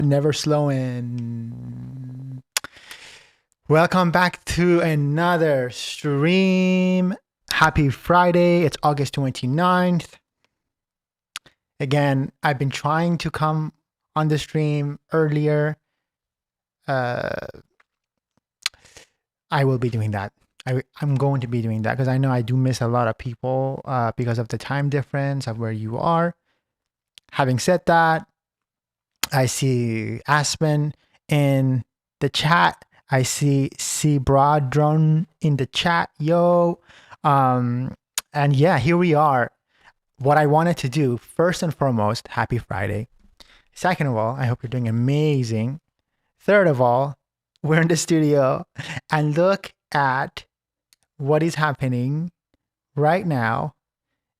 Never slowing. Welcome back to another stream. Happy Friday. It's August 29th. Again, I've been trying to come on the stream earlier. I will be doing that. I'm going to be doing that because I know I do miss a lot of people because of the time difference of where you are. Having said that, I see Aspen in the chat. I see C Broadron in the chat. Yo. And yeah, here we are. What I wanted to do, first and foremost, happy Friday. Second of all, I hope you're doing amazing. Third of all, we're in the studio and look at what is happening right now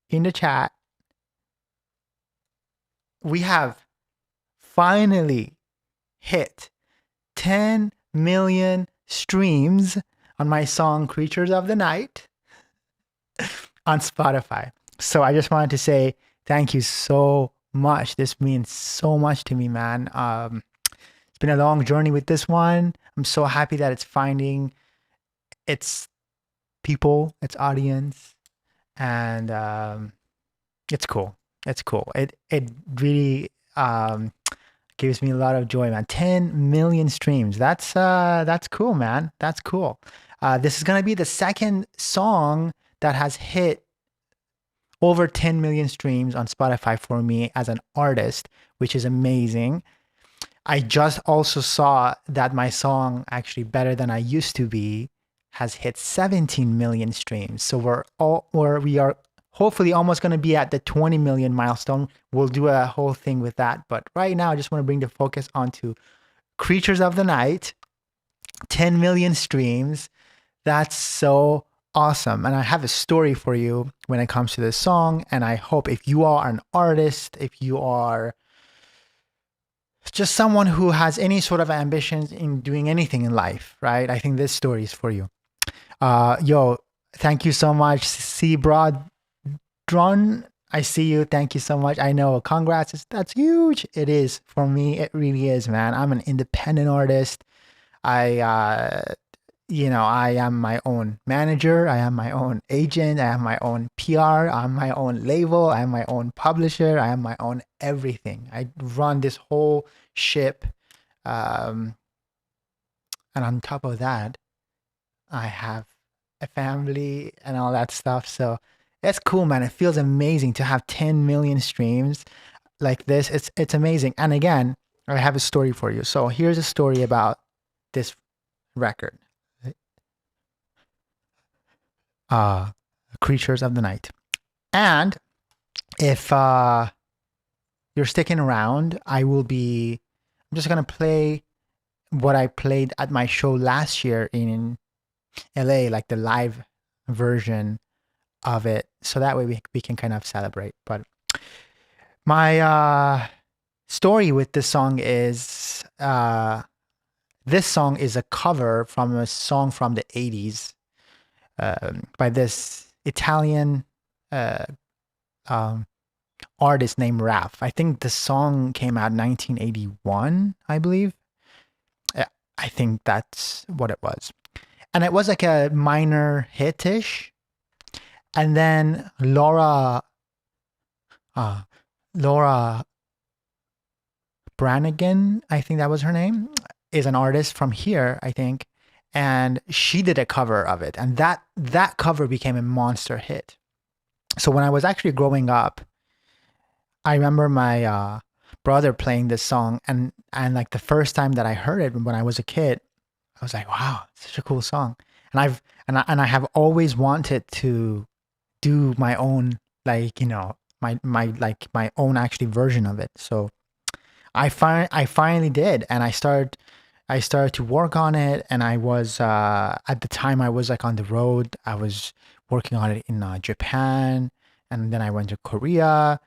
in the chat. We have finally hit 10 million streams on my song Creatures of the Night on Spotify. So I just wanted to say thank you so much. This means so much to me, man. It's been a long journey with this one. I'm so happy that it's finding its people, its audience, and it's cool. It's cool. It really gives me a lot of joy, man. 10 million streams. That's cool, man. That's cool. This is gonna be the second song that has hit over 10 million streams on Spotify for me as an artist, which is amazing. I just also saw that my song, actually Better Than I Used to Be, has hit 17 million streams. So we are hopefully almost going to be at the 20 million milestone. We'll do a whole thing with that. But right now, I just want to bring the focus onto Creatures of the Night, 10 million streams. That's so awesome. And I have a story for you when it comes to this song. And I hope if you are an artist, if you are just someone who has any sort of ambitions in doing anything in life, right? I think this story is for you. Yo, thank you so much, C Broadron. I see you. Thank you so much. I know. Congrats. That's huge. It is for me. It really is, man. I'm an independent artist. I am my own manager. I am my own agent. I am my own PR. I'm my own label. I am my own publisher. I am my own everything. I run this whole ship. And on top of that, I have a family and all that stuff. So it's cool, man. It feels amazing to have 10 million streams like this. It's amazing. And again, I have a story for you. So here's a story about this record. Creatures of the Night. And if you're sticking around, I'm just gonna play what I played at my show last year in LA, like the live version of it, so that way we can kind of celebrate. But my story with this song is this song is a cover from a song from the 80s by this Italian artist named Raf. I think the song came out in 1981, I believe. I think that's what it was. And it was like a minor hit-ish. And then Laura Branigan, I think that was her name, is an artist from here, I think. And she did a cover of it. And that cover became a monster hit. So when I was actually growing up, I remember my brother playing this song, and like the first time that I heard it when I was a kid, I was like, wow, it's such a cool song. And I have always wanted to do my own, like, my own actually version of it. So I finally did, and I started to work on it. And I was at the time I was like on the road. I was working on it in Japan, and then I went to Korea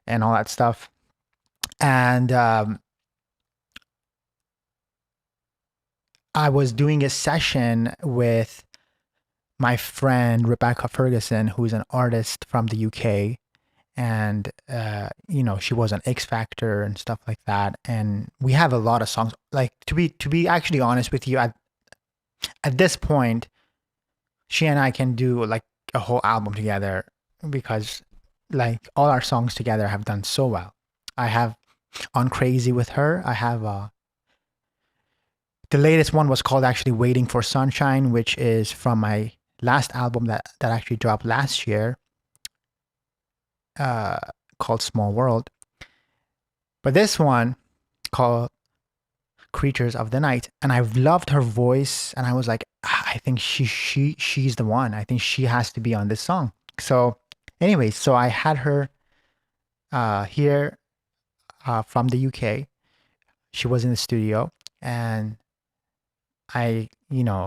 and all that stuff. And I was doing a session with my friend Rebecca Ferguson, who's an artist from the UK, and she was on X Factor and stuff like that. And we have a lot of songs. Like, to be actually honest with you, at this point, she and I can do like a whole album together, because like all our songs together have done so well. I have On Crazy with her. I have the latest one was called actually Waiting for Sunshine, which is from my last album that actually dropped last year, called Small World. But this one called Creatures of the Night, and I've loved her voice, and I was like, I think she's the one. I think she has to be on this song. So anyway, so I had her here from the UK. She was in the studio, and I,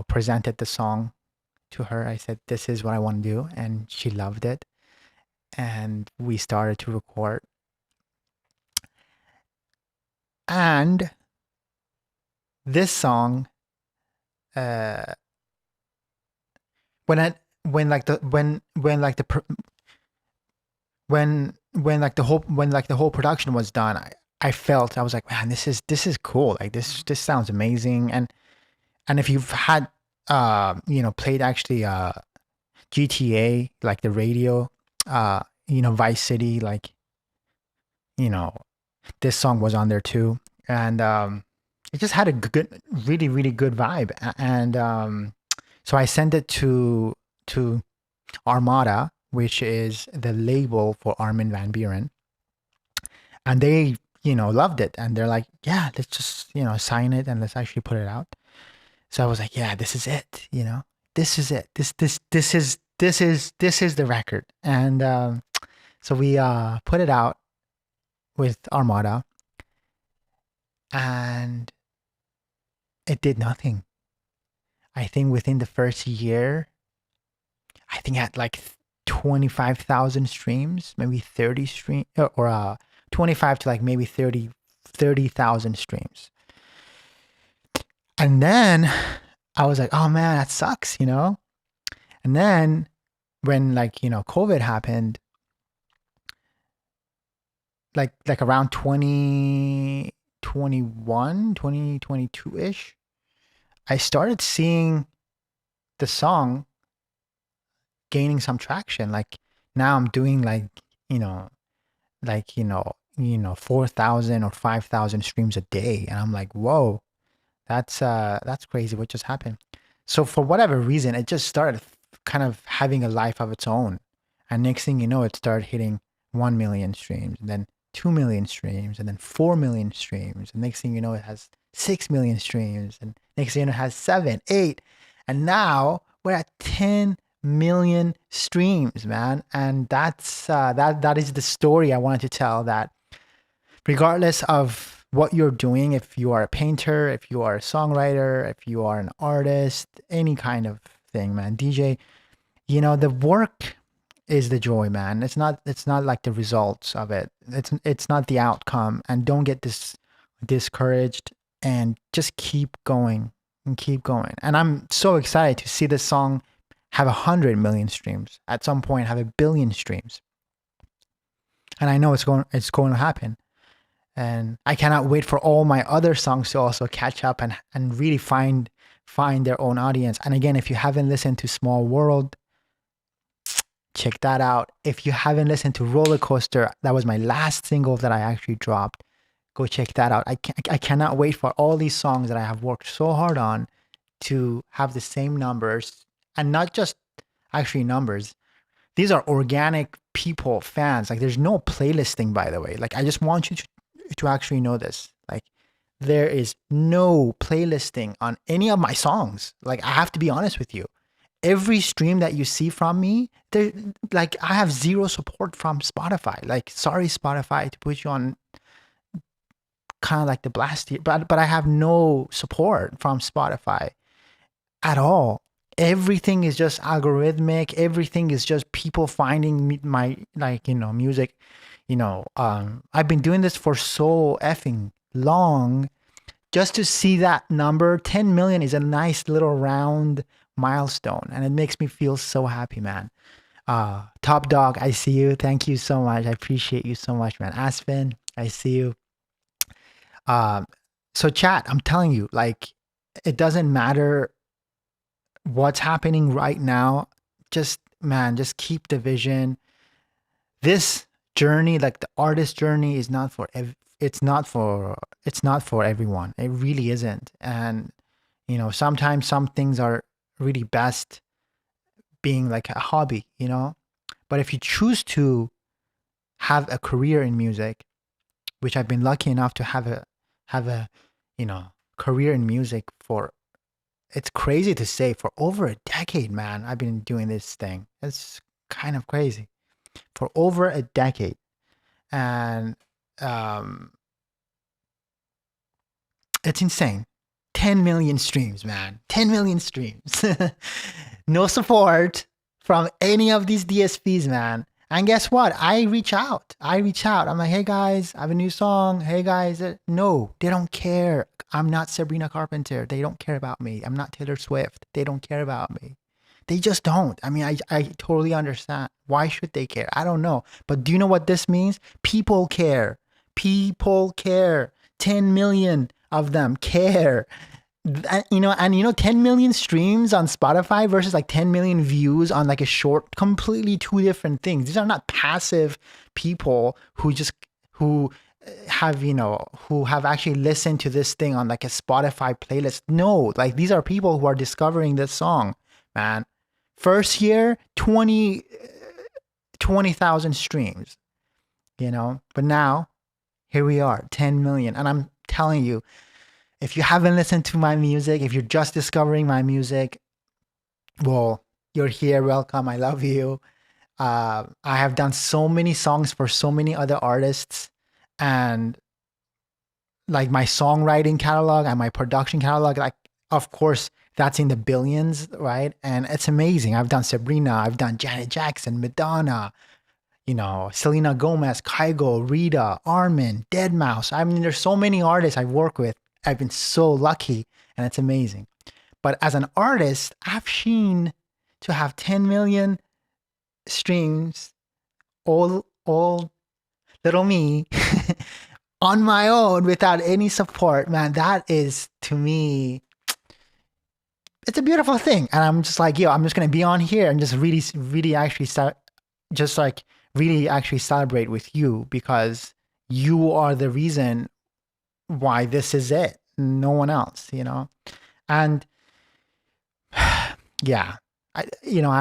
presented the song to her. I said, this is what I want to do. And she loved it. And we started to record. And this song, when I, when like the, when like the, when like the whole production was done, I felt, I was like, man, this is cool. Like this sounds amazing. And if you've had, played actually GTA, like the radio, Vice City, like, this song was on there too. And it just had a good, really, really good vibe. And so I sent it to Armada, which is the label for Armin van Buuren. And they, loved it. And they're like, yeah, let's just, sign it and let's actually put it out. So I was like, yeah, this is it. This is it. This is the record. And so we put it out with Armada, and it did nothing. I think within the first year, I think it had like 25,000 streams, maybe 30 streams, or 25 to like maybe 30,000 streams. And then I was like, oh man, that sucks, And then when like, COVID happened, like around 2021, 2022-ish, I started seeing the song gaining some traction. Like now I'm doing like, 4,000 or 5,000 streams a day. And I'm like, whoa, that's crazy. What just happened? So for whatever reason, it just started kind of having a life of its own. And next thing you know, it started hitting 1 million streams, and then 2 million streams, and then 4 million streams. And next thing you know, it has 6 million streams. And next thing you know, it has 7, 8. And now we're at 10 million streams, man. And that's that is the story I wanted to tell, that regardless of what you're doing, if you are a painter, if you are a songwriter, if you are an artist, any kind of thing, man, DJ, the work is the joy, man. It's not like the results of it. It's not the outcome. And don't get discouraged, and just keep going and keep going. And I'm so excited to see this song have 100 million streams, at some point have 1 billion streams. And I know it's going to happen. And I cannot wait for all my other songs to also catch up and really find their own audience. And again, if you haven't listened to Small World, check that out. If you haven't listened to Roller Coaster, that was my last single that I actually dropped. Go check that out. I cannot wait for all these songs that I have worked so hard on to have the same numbers, and not just actually numbers. These are organic people, fans. Like there's no playlisting, by the way. Like I just want you to actually know this. Like there is no playlisting on any of my songs. Like I have to be honest with you. Every stream that you see from me, there, like I have zero support from Spotify. Like sorry Spotify to put you on kind of like the blast here, but I have no support from Spotify at all. Everything is just algorithmic. Everything is just people finding my music. I've been doing this for so effing long. Just to see that number, 10 million is a nice little round milestone, and it makes me feel so happy, man. Top Dog, I see you. Thank you so much. I appreciate you so much, man. Aspen, I see you. Um, so chat, I'm telling you, like, it doesn't matter what's happening right now. Just man, just keep the vision. This journey, like the artist journey, is not for it's not for everyone. It really isn't. And sometimes some things are really best being like a hobby, But if you choose to have a career in music, which I've been lucky enough to have a you know career in music for, it's crazy to say, for over a decade, man. I've been doing this thing. It's kind of crazy. For over a decade. And um it's insane. 10 million streams, man. 10 million streams. No support from any of these DSPs, man. And guess what? I reach out. I'm like, hey guys, I have a new song. Hey guys. No, they don't care. I'm not Sabrina Carpenter. They don't care about me. I'm not Taylor Swift. They don't care about me. They just don't. I mean, I totally understand. Why should they care? I don't know. But do you know what this means? People care. People care. 10 million of them care. And 10 million streams on Spotify versus like 10 million views on like a short, completely two different things. These are not passive people who have actually listened to this thing on like a Spotify playlist. No, like these are people who are discovering this song, man. First year, 20,000 streams, but now here we are, 10 million. And I'm telling you, if you haven't listened to my music, if you're just discovering my music, well, you're here. Welcome. I love you. I have done so many songs for so many other artists, and like my songwriting catalog and my production catalog, like, of course, that's in the billions, right? And it's amazing. I've done Sabrina, I've done Janet Jackson, Madonna, Selena Gomez, Kygo, Rita, Armin, Deadmau5. I mean, there's so many artists I work with. I've been so lucky, and it's amazing. But as an artist, AFSHEEN to have 10 million streams, all little me, on my own without any support, man, that is, to me, it's a beautiful thing. And I'm just like, I'm just gonna be on here and just really actually start, just like really actually celebrate with you, because you are the reason why this is it. No one else, And yeah, I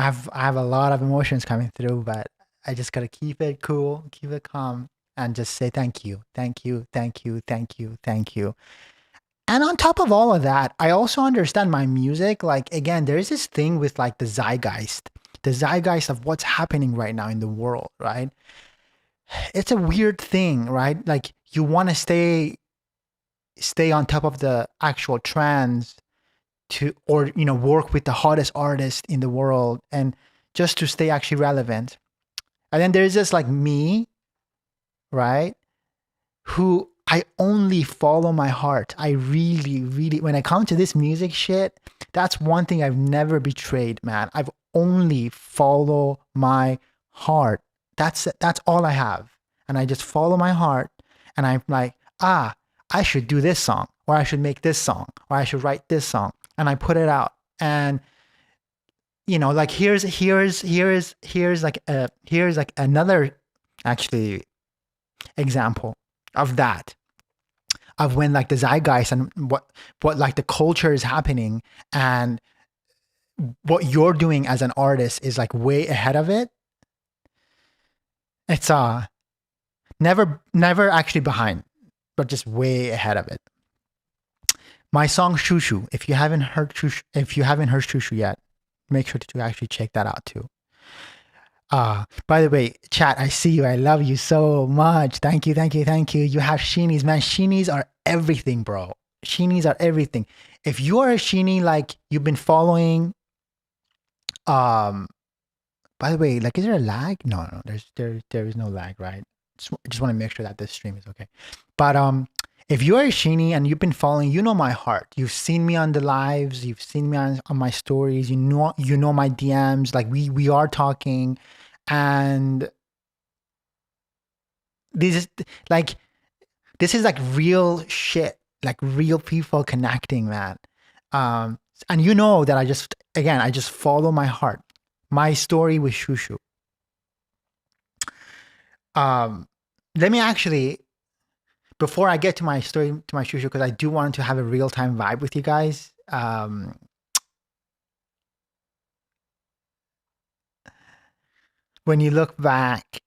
have a lot of emotions coming through, but I just gotta keep it cool, keep it calm, and just say thank you, thank you, thank you, thank you, thank you. And on top of all of that, I also understand my music. Like, again, there is this thing with like the zeitgeist of what's happening right now in the world, right? It's a weird thing, right? Like, you want to stay on top of the actual trends or work with the hottest artist in the world, and just to stay actually relevant. And then there's just like me, right, who I only follow my heart. I really, really, when I come to this music shit, that's one thing I've never betrayed, man. I've only follow my heart. That's all I have. And I just follow my heart, and I'm like, I should do this song, or I should make this song, or I should write this song, and I put it out. And like here's like another actually example of that, of when like the zeitgeist and what like the culture is happening, and what you're doing as an artist is like way ahead of it. It's never actually behind, but just way ahead of it. My song Shushu, if you haven't heard Shushu yet, make sure to actually check that out too. By the way, chat, I see you. I love you so much. Thank you, thank you, thank you. You have Sheenies, man. Sheenies are everything, bro. Sheenies are everything. If you are a Sheenie, like you've been following, by the way, like, is there a lag? No, there is no lag, right? Just want to make sure that this stream is okay. But If you're a Sheenie and you've been following, you know my heart. You've seen me on the lives, you've seen me on my stories, you know my DMs, like we are talking, and this is like this is like real shit, like real people connecting, man. And you know that I just follow my heart. My story with Shushu. Um, Let me actually, before I get to my story to my Shushu, because I do want to have a real time vibe with you guys. When you look back,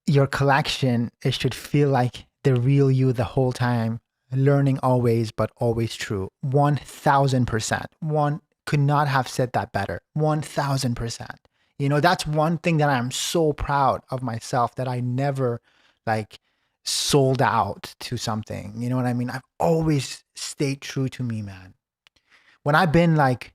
your collection, it should feel like the real you the whole time, learning always, but always true. 1000%. One could not have said that better. 1000%. You know, that's one thing that I'm so proud of myself, that I never like sold out to something. You know what I mean? I've always stayed true to me, man. When I've been like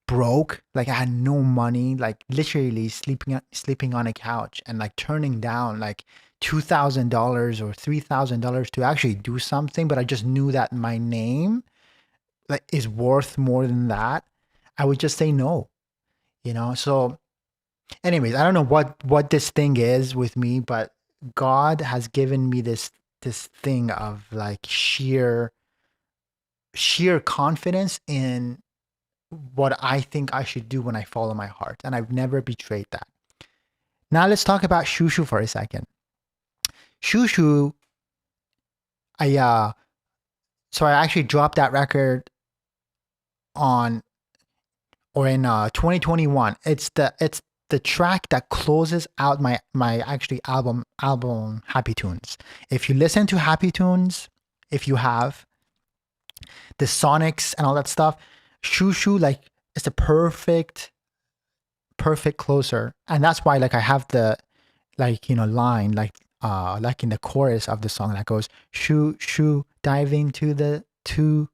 broke, like I had no money, like literally sleeping on a couch and like turning down like $2,000 or $3,000 to actually do something, but I just knew that my name like is worth more than that, I would just say no, you know? So anyways, I don't know what this thing is with me, but God has given me this thing of like sheer confidence in what I think I should do when I follow my heart. And I've never betrayed that. Now let's talk about Shushu for a second. Shushu, I so I actually dropped that record on or in 2021. It's the track that closes out my actually album Happy Tunes. If you listen to Happy Tunes, if you have the Sonics and all that stuff, Shushu like it's the perfect closer, and that's why like I have the like line like in the chorus of the song that goes shoo shoo diving to the tune,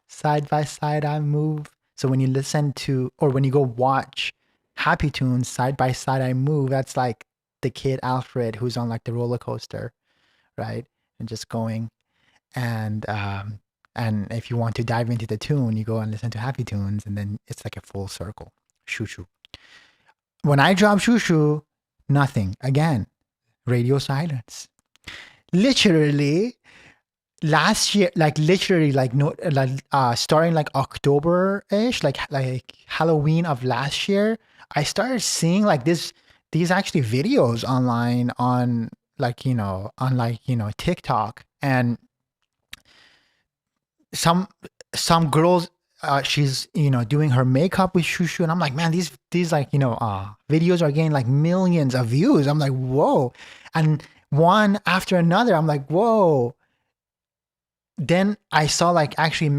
side by side I move. So when you listen to or when you go watch Happy Tunes, side by side I move, that's like the kid Alfred who's on like the roller coaster, right? And just going, and if you want to dive into the tune, you go and listen to Happy Tunes, and then it's like a full circle. Shoo shoo. When I drop Shushu, nothing. Again, radio silence. Literally last year, like literally like no like starting like October-ish, like Halloween of last year, I started seeing like these actually videos online on TikTok, and some girls she's doing her makeup with Shushu, and I'm like, man, these like videos are getting like millions of views. I'm like, whoa. And one after another, I'm like, whoa. Then I saw like actually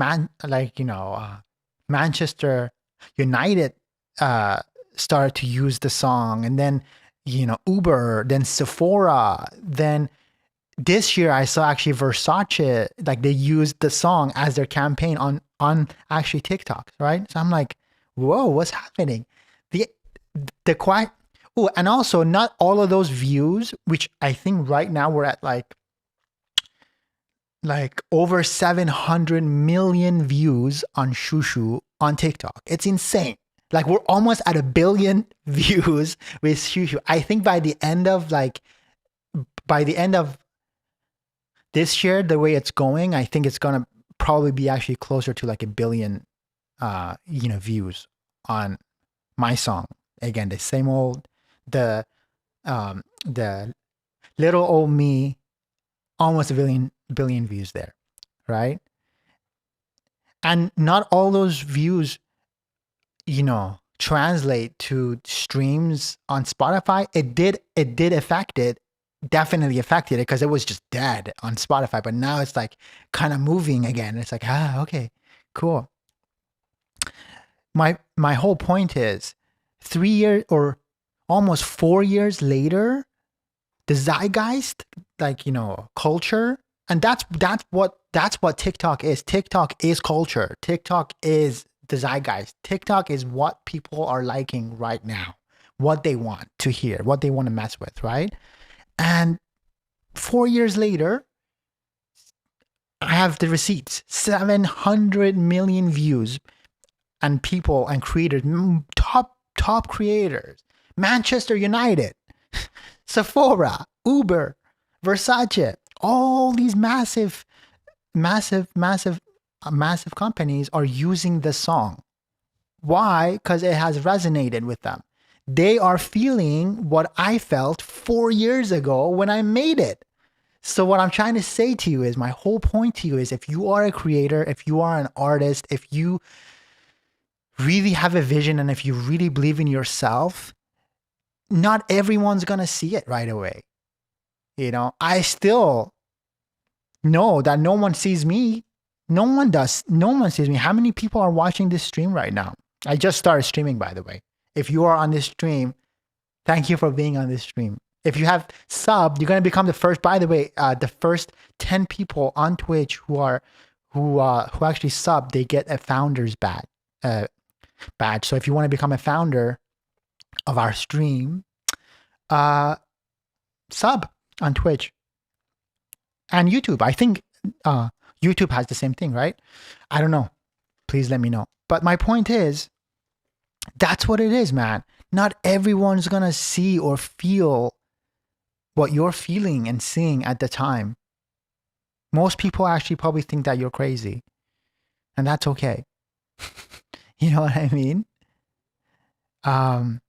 Manchester United started to use the song, and then Uber, then Sephora, then this year I saw actually Versace, like they used the song as their campaign on actually TikTok, right? So I'm like, whoa, what's happening? The the quiet. Oh, and also not all of those views, which I think right now we're at like over 700 million views on Shushu on TikTok. It's insane. Like we're almost at 1 billion views with Shushu. I think by the end of this year, the way it's going, I think it's gonna probably be actually closer to like 1 billion, views on my song. Again, the same old, the little old me, almost a billion views there, right? And not all those views, translate to streams on Spotify. It did affect it, definitely affected it because it was just dead on Spotify. But now it's like kind of moving again. It's like, okay, cool. My whole point is 3 years or almost 4 years later, the zeitgeist, like, culture. And that's what TikTok is. TikTok is culture. TikTok is the zeitgeist. TikTok is what people are liking right now, what they want to hear, what they want to mess with, right? And 4 years later, I have the receipts. 700 million views, and people and creators, top creators. Manchester United, Sephora, Uber, Versace, all these massive companies are using the song. Why? Because it has resonated with them. They are feeling what I felt 4 years ago when I made it. So what I'm trying to say to you is, my whole point to you is, if you are a creator, if you are an artist, if you really have a vision, and if you really believe in yourself, not everyone's going to see it right away. You know, I still know that no one sees me. No one does. No one sees me. How many people are watching this stream right now? I just started streaming, by the way. If you are on this stream, thank you for being on this stream. If you have subbed, you're going to become the first, by the way, the first 10 people on Twitch who actually sub, they get a founder's badge. So if you want to become a founder of our stream, sub on Twitch and YouTube. I think YouTube has the same thing, right? I don't know. Please let me know. But my point is, that's what it is, man. Not everyone's going to see or feel what you're feeling and seeing at the time. Most people actually probably think that you're crazy. And that's okay. You know what I mean? And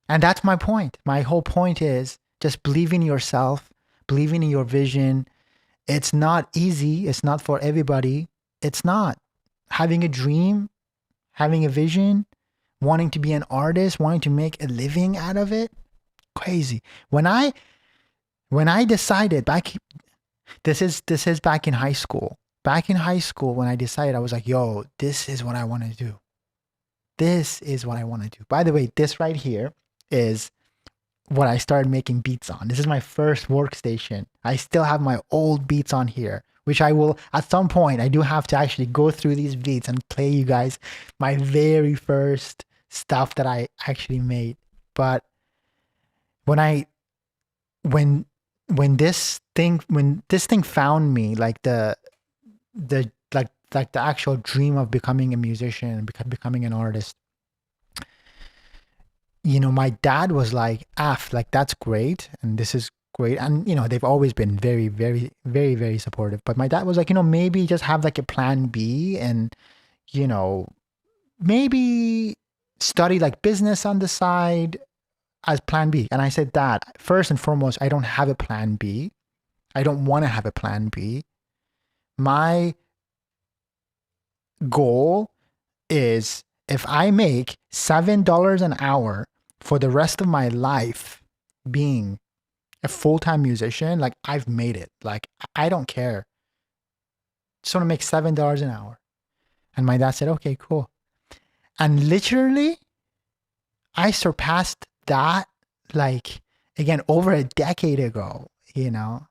that's my point. My whole point is just believe in yourself, believing in your vision. It's not easy. It's not for everybody. It's not. Having a dream, having a vision, wanting to be an artist, wanting to make a living out of it, crazy. When I decided this is back in high school. Back in high school, when I decided, I was like, yo, this is what I want to do. This is what I want to do. By the way, this right here is what I started making beats on. This is my first workstation. I still have my old beats on here, which I will, at some point, I do have to actually go through these beats and play you guys my very first stuff that I actually made. But when this thing found me, like the actual dream of becoming a musician and becoming an artist, you know, my dad was like, like, that's great. And this is great. And, you know, they've always been very, very, very, very supportive. But my dad was like, you know, maybe just have like a plan B and, you know, maybe study like business on the side as plan B. And I said, Dad, first and foremost, I don't have a plan B. I don't want to have a plan B. My goal is, if I make $7 an hour for the rest of my life being a full-time musician, like, I've made it. Like, I don't care. Just want to make $7 an hour. And my dad said, okay, cool. And literally, I surpassed that, like, again, over a decade ago, you know.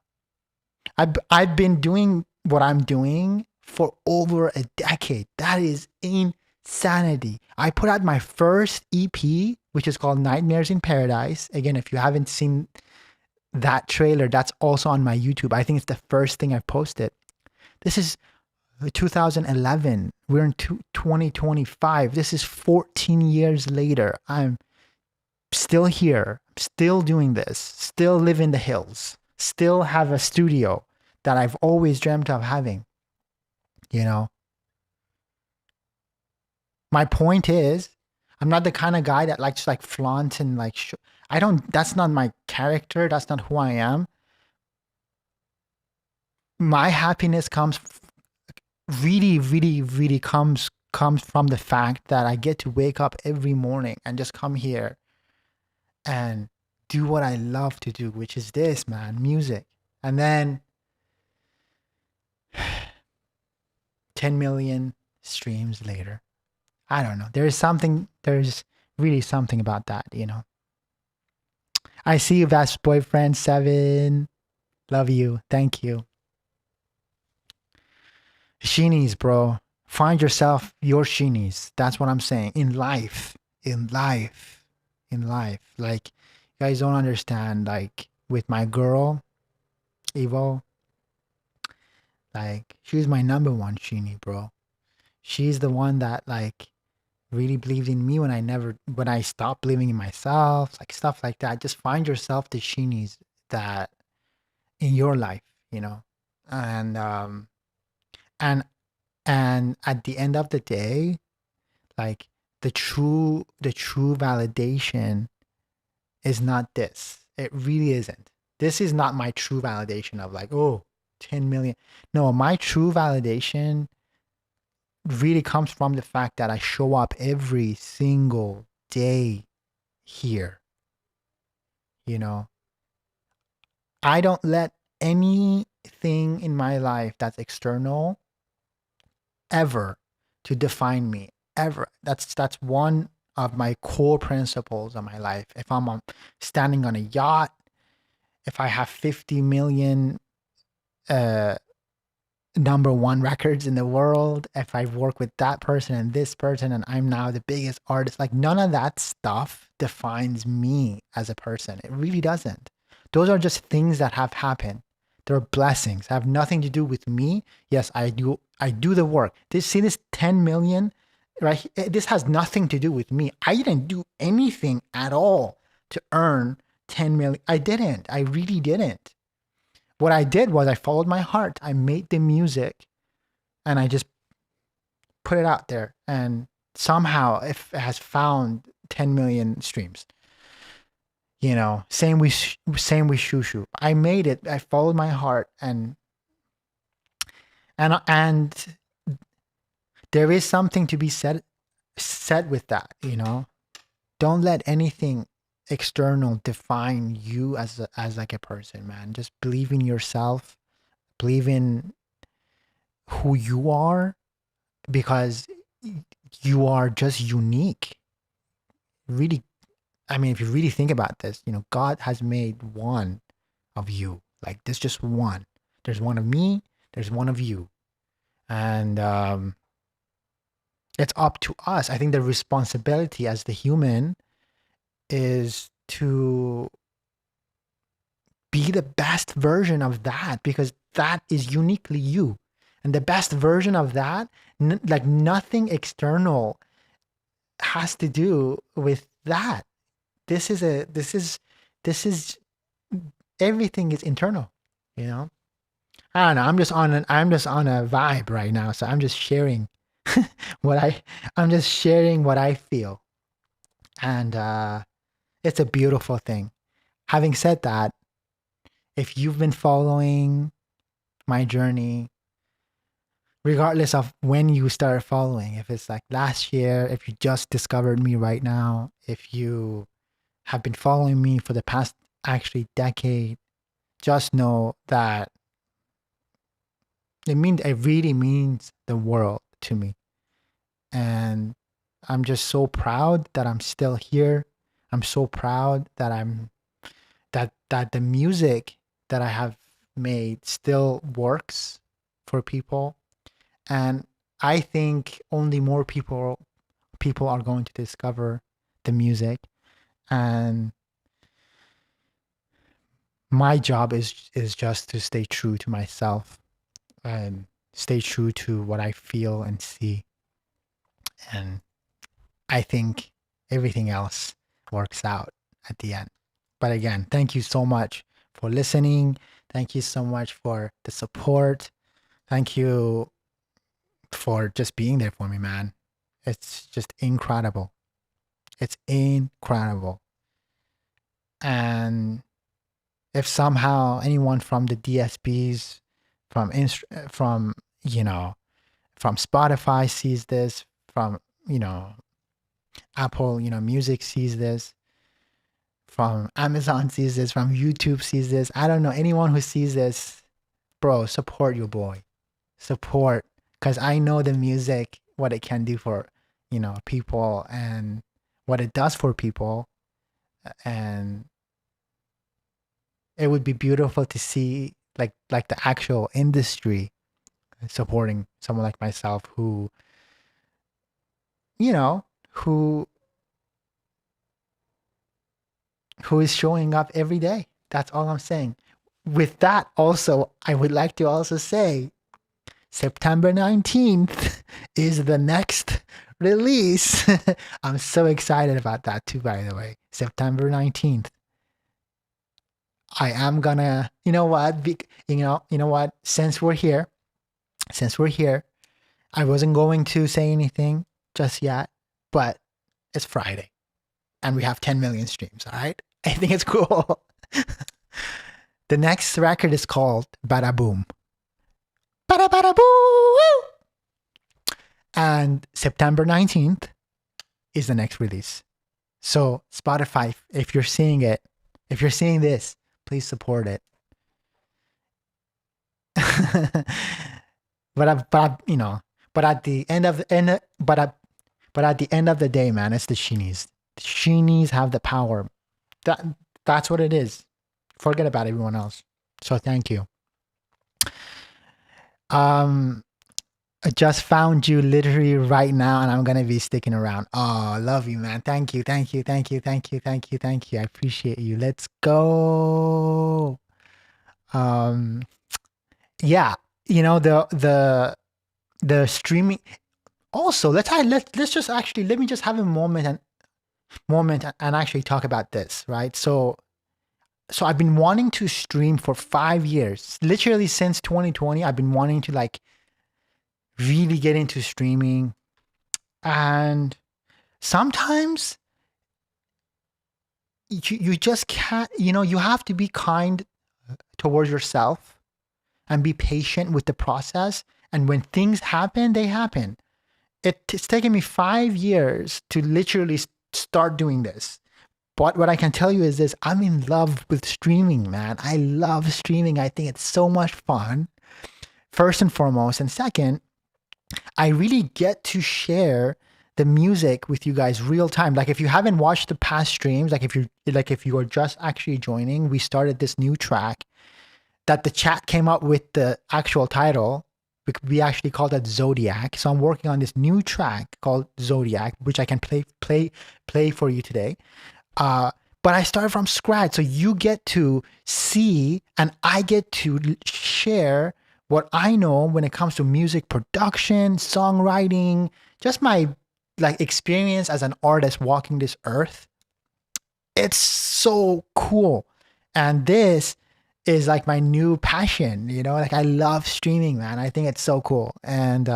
I've been doing what I'm doing for over a decade. That is insanity. I put out my first EP, which is called Nightmares in Paradise. Again, if you haven't seen that trailer, that's also on my YouTube. I think it's the first thing I posted. This is 2011. We're in 2025. This is 14 years later. I'm still here, still doing this, still live in the hills, still have a studio that I've always dreamt of having. You know, my point is, I'm not the kind of guy that likes to like flaunt and like, that's not my character. That's not who I am. My happiness comes really, really, really comes from the fact that I get to wake up every morning and just come here and do what I love to do, which is this, man, music. And then 10 million streams later. I don't know. There's really something about that, you know. I see you, Vast Boyfriend 7. Love you. Thank you. Sheenies, bro. Find yourself your sheenies. That's what I'm saying. In life. Like, you guys don't understand, like, with my girl, Evo, Like, she's my number one Sheenie, bro. She's the one that like really believed in me when I stopped believing in myself, like stuff like that. Just find yourself the Sheenies that in your life, you know, and and and at the end of the day, like the true validation is not this. It really isn't. This is not my true validation of like, oh, 10 million. No, my true validation really comes from the fact that I show up every single day here. You know, I don't let anything in my life that's external ever to define me ever. That's one of my core principles of my life. If standing on a yacht, if I have 50 million uh number one records in the world, if I work with that person and this person and I'm now the biggest artist, like none of that stuff defines me as a person. It really doesn't. Those are just things that have happened. They're blessings. Have nothing to do with me. Yes, I do the work. This 10 million, right? This has nothing to do with me. I didn't do anything at all to earn 10 million. I didn't. I really didn't. What I did was I followed my heart. I made the music and I just put it out there. And somehow it has found 10 million streams. You know, same with Shushu. I made it. I followed my heart and there is something to be said with that, you know. Don't let anything external define you as like a person, man. Just believe in yourself, believe in who you are, because you are just unique. Really, I mean, if you really think about this, you know, God has made one of you. Like, there's just one. There's one of me, there's one of you. And it's up to us. I think the responsibility as the human is to be the best version of that, because that is uniquely you. And the best version of that, like nothing external has to do with that. This is everything is internal, you know. I don't know. I'm just on a vibe right now, so I'm just sharing what I'm just sharing what I feel, and it's a beautiful thing. Having said that, if you've been following my journey, regardless of when you started following, if it's like last year, if you just discovered me right now, if you have been following me for the past actually decade, just know that it really means the world to me. And I'm just so proud that I'm still here. I'm so proud that that the music that I have made still works for people. And I think only more people are going to discover the music. And my job is just to stay true to myself and stay true to what I feel and see. And I think everything else works out at the end. But again, thank you so much for listening. Thank you so much for the support. Thank you for just being there for me, man. It's just incredible. It's incredible. And if somehow anyone from the DSPs, from you know, from Spotify sees this, from you know, Apple, you know, Music sees this, from Amazon sees this, from YouTube sees this, I don't know, anyone who sees this, bro, support your boy. Support, because I know the music, what it can do for, you know, people and what it does for people. And it would be beautiful to see like the actual industry supporting someone like myself who, you know, who is showing up every day. That's all I'm saying. With that, also, I would like to also say September 19th is the next release. I'm so excited about that too, by the way. September 19th. I am gonna, you know what? You know what? Since we're here, I wasn't going to say anything just yet, but it's Friday and we have 10 million streams. All right. I think it's cool. The next record is called Bada Boom. Bada Bada Boo! And September 19th is the next release. So Spotify, if you're seeing it, if you're seeing this, please support it. but at the end of the day, man, it's the Sheenies. The Sheenies have the power. That's what it is. Forget about everyone else. So thank you. I just found you literally right now, and I'm gonna be sticking around. Oh, love you, man. Thank you. I appreciate you. Let's go. Yeah, the streaming. Also, let me just have a moment and actually talk about this, right? So I've been wanting to stream for 5 years, literally since 2020. I've been wanting to like really get into streaming, and sometimes you just can't. You have to be kind towards yourself and be patient with the process. And when things happen, they happen. It's taken me 5 years to literally start doing this. But what I can tell you is this: I'm in love with streaming, man. I love streaming. I think it's so much fun, first and foremost. And second, I really get to share the music with you guys real time. Like if you haven't watched the past streams, like if you are just actually joining, we started this new track that the chat came up with the actual title. We actually called it Zodiac. So I'm working on this new track called Zodiac, which I can play for you today. But I started from scratch. So you get to see and I get to share what I know when it comes to music production, songwriting, just my like experience as an artist walking this earth. It's so cool. And this is like my new passion, like I love streaming, man. I think it's so cool. And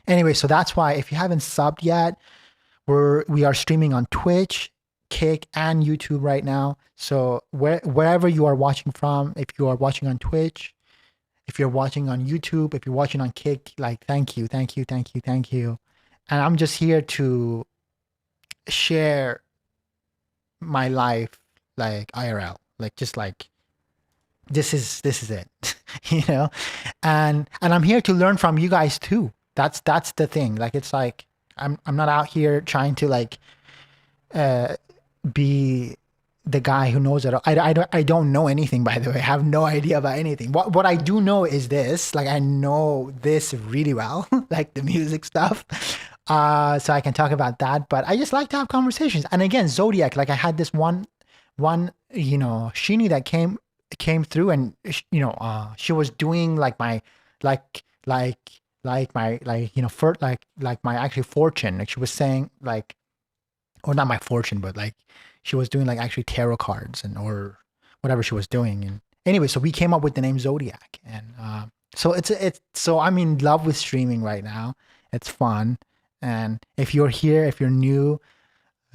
anyway, so that's why if you haven't subbed yet, we are streaming on Twitch, Kick, and YouTube right now. So wherever you are watching from, if you are watching on Twitch, if you're watching on YouTube, if you're watching on Kick, like thank you. And I'm just here to share my life like IRL, like just like this is it. And I'm here to learn from you guys too. That's the thing. Like it's like I'm not out here trying to like be the guy who knows it. I don't know anything, by the way. I have no idea about anything. What I do know is this, like I know this really well, like the music stuff. So I can talk about that, but I just like to have conversations. And again, Zodiac, like I had this one Sheenie that came through, and she was doing like my my actually fortune. Like she was saying like, or not my fortune, but like she was doing like actually tarot cards or whatever she was doing. And anyway, so we came up with the name Zodiac, and so I'm in love with streaming right now. It's fun. And if you're here, if you're new,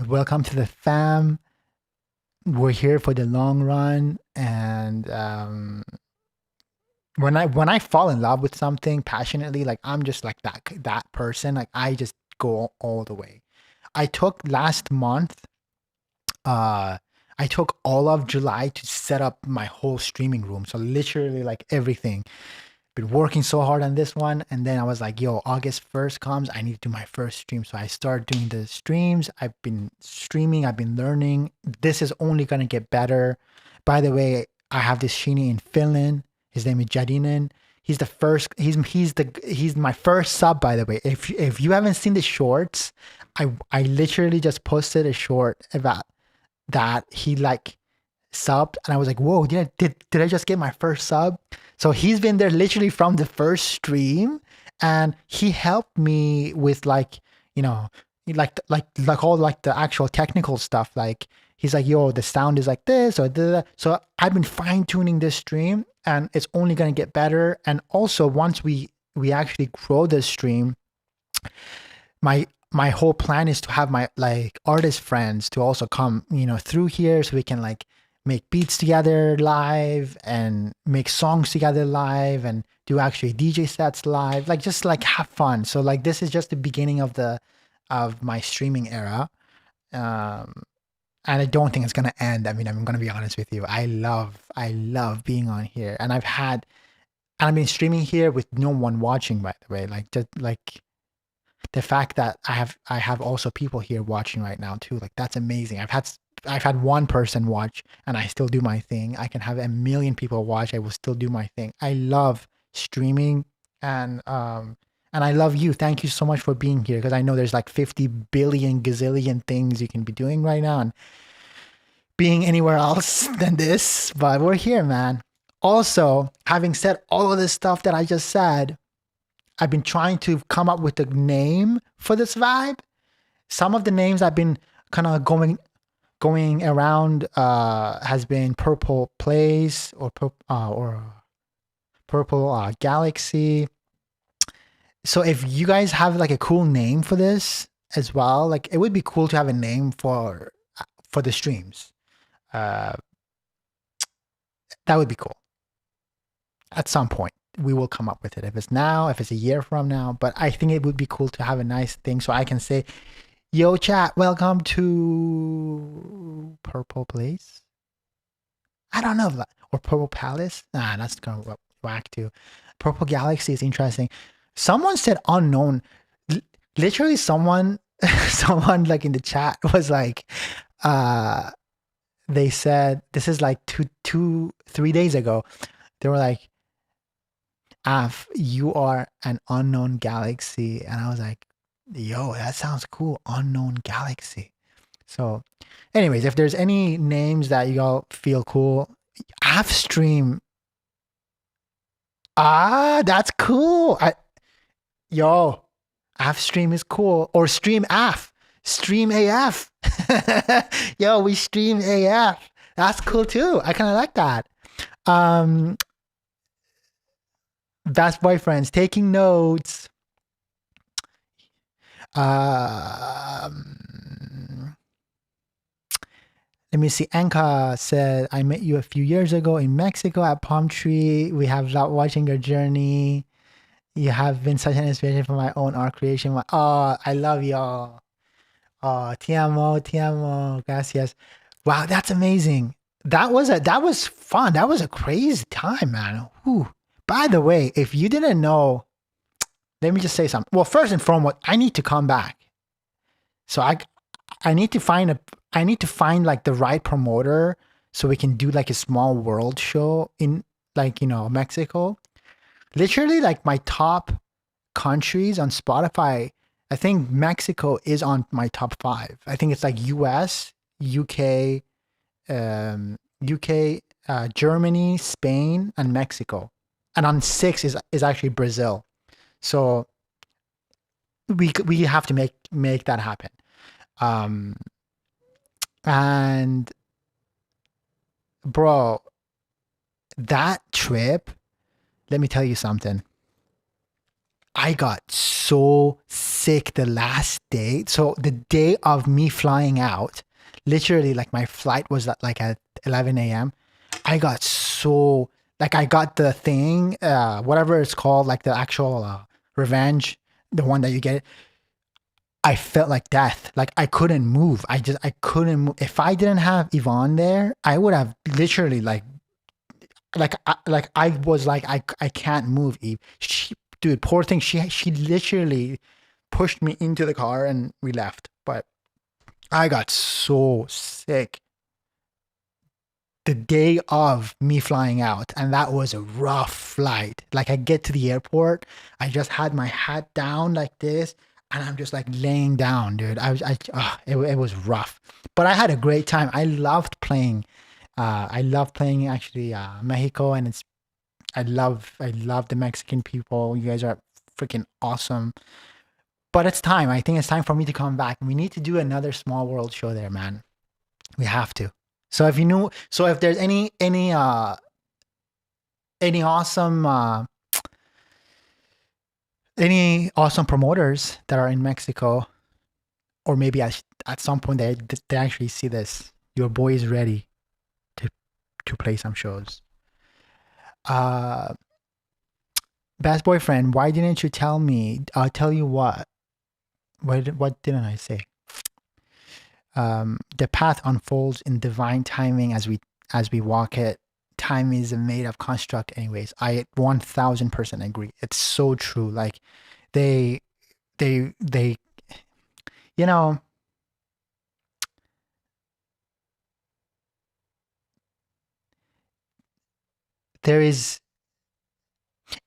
welcome to the fam. We're here for the long run. And when I fall in love with something passionately, like I'm just like that person. Like I just go all the way. I took last month, I took all of July to set up my whole streaming room. So literally like everything. Been working so hard on this one, and then I was like, yo, August 1st comes, I need to do my first stream. So I started doing the streams. I've been streaming, I've been learning. This is only gonna get better. By the way, I have this Sheenie in Finland. His name is Jadinen. He's the first, he's my first sub, by the way. If you haven't seen the shorts, I literally just posted a short about that. He like subbed, and I was like, whoa, did I just get my first sub? So he's been there literally from the first stream, and he helped me with like, you know, like all like the actual technical stuff. Like he's like, yo, the sound is like this or that. So I've been fine tuning this stream, and it's only gonna get better. And also once we actually grow this stream, my whole plan is to have my like artist friends to also come, you know, through here, so we can like make beats together live and make songs together live and do actually DJ sets live, like just like have fun. So like this is just the beginning of my streaming era. Um and I don't think it's gonna end. I mean, I'm gonna be honest with you. I love being on here. And I've been streaming here with no one watching, by the way. Like just like the fact that I have also people here watching right now too, like that's amazing. I've had one person watch and I still do my thing. I can have a million people watch, I will still do my thing. I love streaming, and I love you. Thank you so much for being here, because I know there's like 50 billion gazillion things you can be doing right now and being anywhere else than this, but we're here, man. Also, having said all of this stuff that I just said, I've been trying to come up with a name for this vibe. Some of the names I've been kind of going around has been Purple Place or Purple Galaxy. So if you guys have like a cool name for this as well, like it would be cool to have a name for the streams. That would be cool. At some point we will come up with it. If it's now, if it's a year from now, but I think it would be cool to have a nice thing so I can say, yo chat, welcome to Purple Place. I don't know, or Purple Palace. Nah, that's gonna whack too. Purple Galaxy is interesting. Someone said unknown. Literally someone someone like in the chat was like, they said, this is like 3 days ago, they were like, Af, you are an unknown galaxy. And I was like, yo, that sounds cool. Unknown galaxy. So anyways, if there's any names that y'all feel cool, AFSHEEN. That's cool. Yo, AFSHEEN is cool. Or stream AF. Stream AF. Yo, we stream AF. That's cool too. I kind of like that. Best boyfriends taking notes. Let me see. Anka said, I met you a few years ago in Mexico at Palm Tree. We have loved watching your journey. You have been such an inspiration for my own art creation. Oh, I love y'all. Oh, ti amo, gracias. Wow, that's amazing. That was fun. That was a crazy time, man. Whew. By the way, if you didn't know, let me just say something. Well, first and foremost, I need to come back. So I need to find like the right promoter so we can do like a small world show in like, you know, Mexico. Literally like my top countries on Spotify, I think Mexico is on my top 5. I think it's like US, UK, Germany, Spain, and Mexico. And on 6 is actually Brazil. So we have to make that happen. And bro, that trip, let me tell you something. I got so sick the last day. So the day of me flying out, literally like my flight was at like at 11 a.m. I got so, like I got the thing, whatever it's called, like the actual revenge, the one that you get. I felt like death. Like I couldn't move. I couldn't move. If I didn't have Yvonne there, I would have literally like I was like, I can't move, Eve. Dude, poor thing. She literally pushed me into the car and we left. But I got so sick the day of me flying out, and that was a rough flight. Like I get to the airport, I just had my hat down like this, and I'm just like laying down, dude. It was rough, but I had a great time. I loved playing I love playing actually Mexico, and I love the Mexican people. You guys are freaking awesome. But it's time. I think it's time for me to come back. We need to do another Small World show there, man. We have to. So if there's any awesome promoters that are in Mexico, or maybe at some point they actually see this, your boy is ready to play some shows. Uh, Best boyfriend, why didn't you tell me? I'll tell you what. What didn't I say? The path unfolds in divine timing as we walk it. Time is a made up construct, anyways. I 1000% agree. It's so true. Like they, they, you know, there is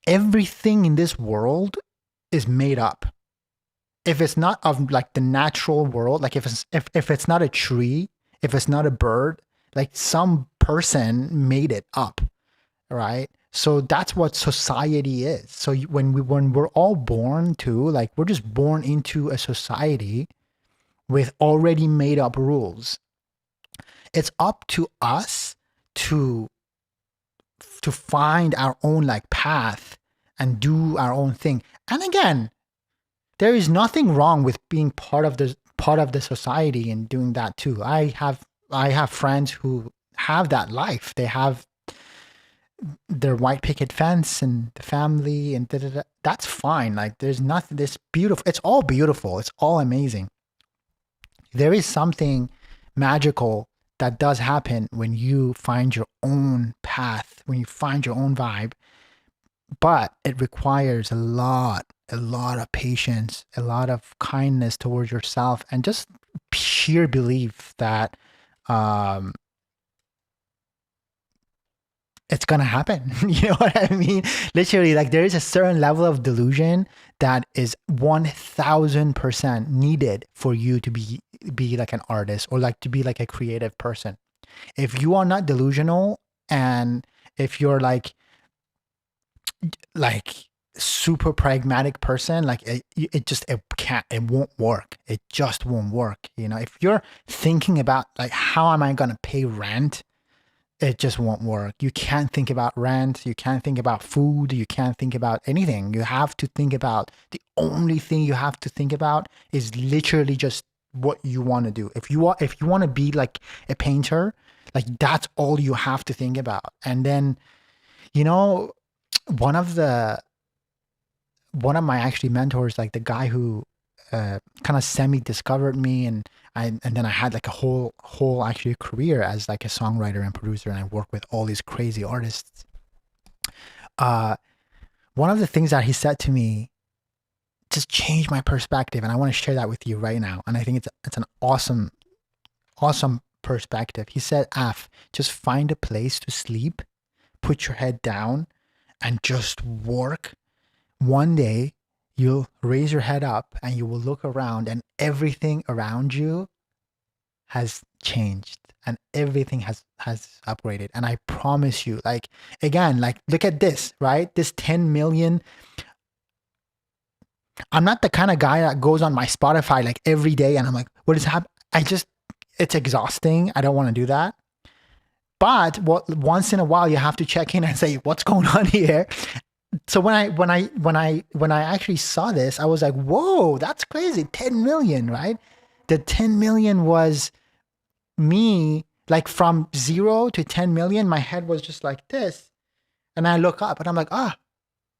everything in this world is made up. If it's not of like the natural world, like if it's not a tree, if it's not a bird, like some person made it up, right? So that's what society is. So when we're all born to, like, we're just born into a society with already made up rules. It's up to us to find our own like path and do our own thing. And again, there is nothing wrong with being part of the society and doing that too. I have friends who have that life. They have their white picket fence and the family and da, da, da. That's fine. Like there's nothing. This beautiful. It's all beautiful. It's all amazing. There is something magical that does happen when you find your own path, when you find your own vibe, but it requires a lot of patience, a lot of kindness towards yourself, and just sheer belief that um, it's gonna happen. You know what I mean? Literally, like there is a certain level of delusion that is 1000% needed for you to be like an artist or like to be like a creative person. If you are not delusional, and if you're like super pragmatic person, like it won't work. It just won't work. You know, if you're thinking about like how am I gonna pay rent, it just won't work. You can't think about rent, you can't think about food, you can't think about anything. You have to think about, the only thing you have to think about is literally just what you want to do. If you want to be like a painter, like that's all you have to think about. And then, you know, one of the one of my actually mentors, like the guy who kind of semi discovered me, and then I had like a whole actually career as like a songwriter and producer, and I work with all these crazy artists. Uh, One of the things that he said to me just changed my perspective, and I want to share that with you right now. And I think it's an awesome perspective. He said, "Af, just find a place to sleep, put your head down, and just work. One day you'll raise your head up and you will look around, and everything around you has changed and everything has upgraded. And I promise you, like, again, like, look at this, right? This 10 million. I'm not the kind of guy that goes on my Spotify like every day and I'm like, what is happening? It's exhausting. I don't want to do that. But once in a while you have to check in and say, what's going on here? So when I actually saw this, I was like, whoa, that's crazy. 10 million, right? The 10 million was me, like from 0 to 10 million. My head was just like this. And I look up and I'm like,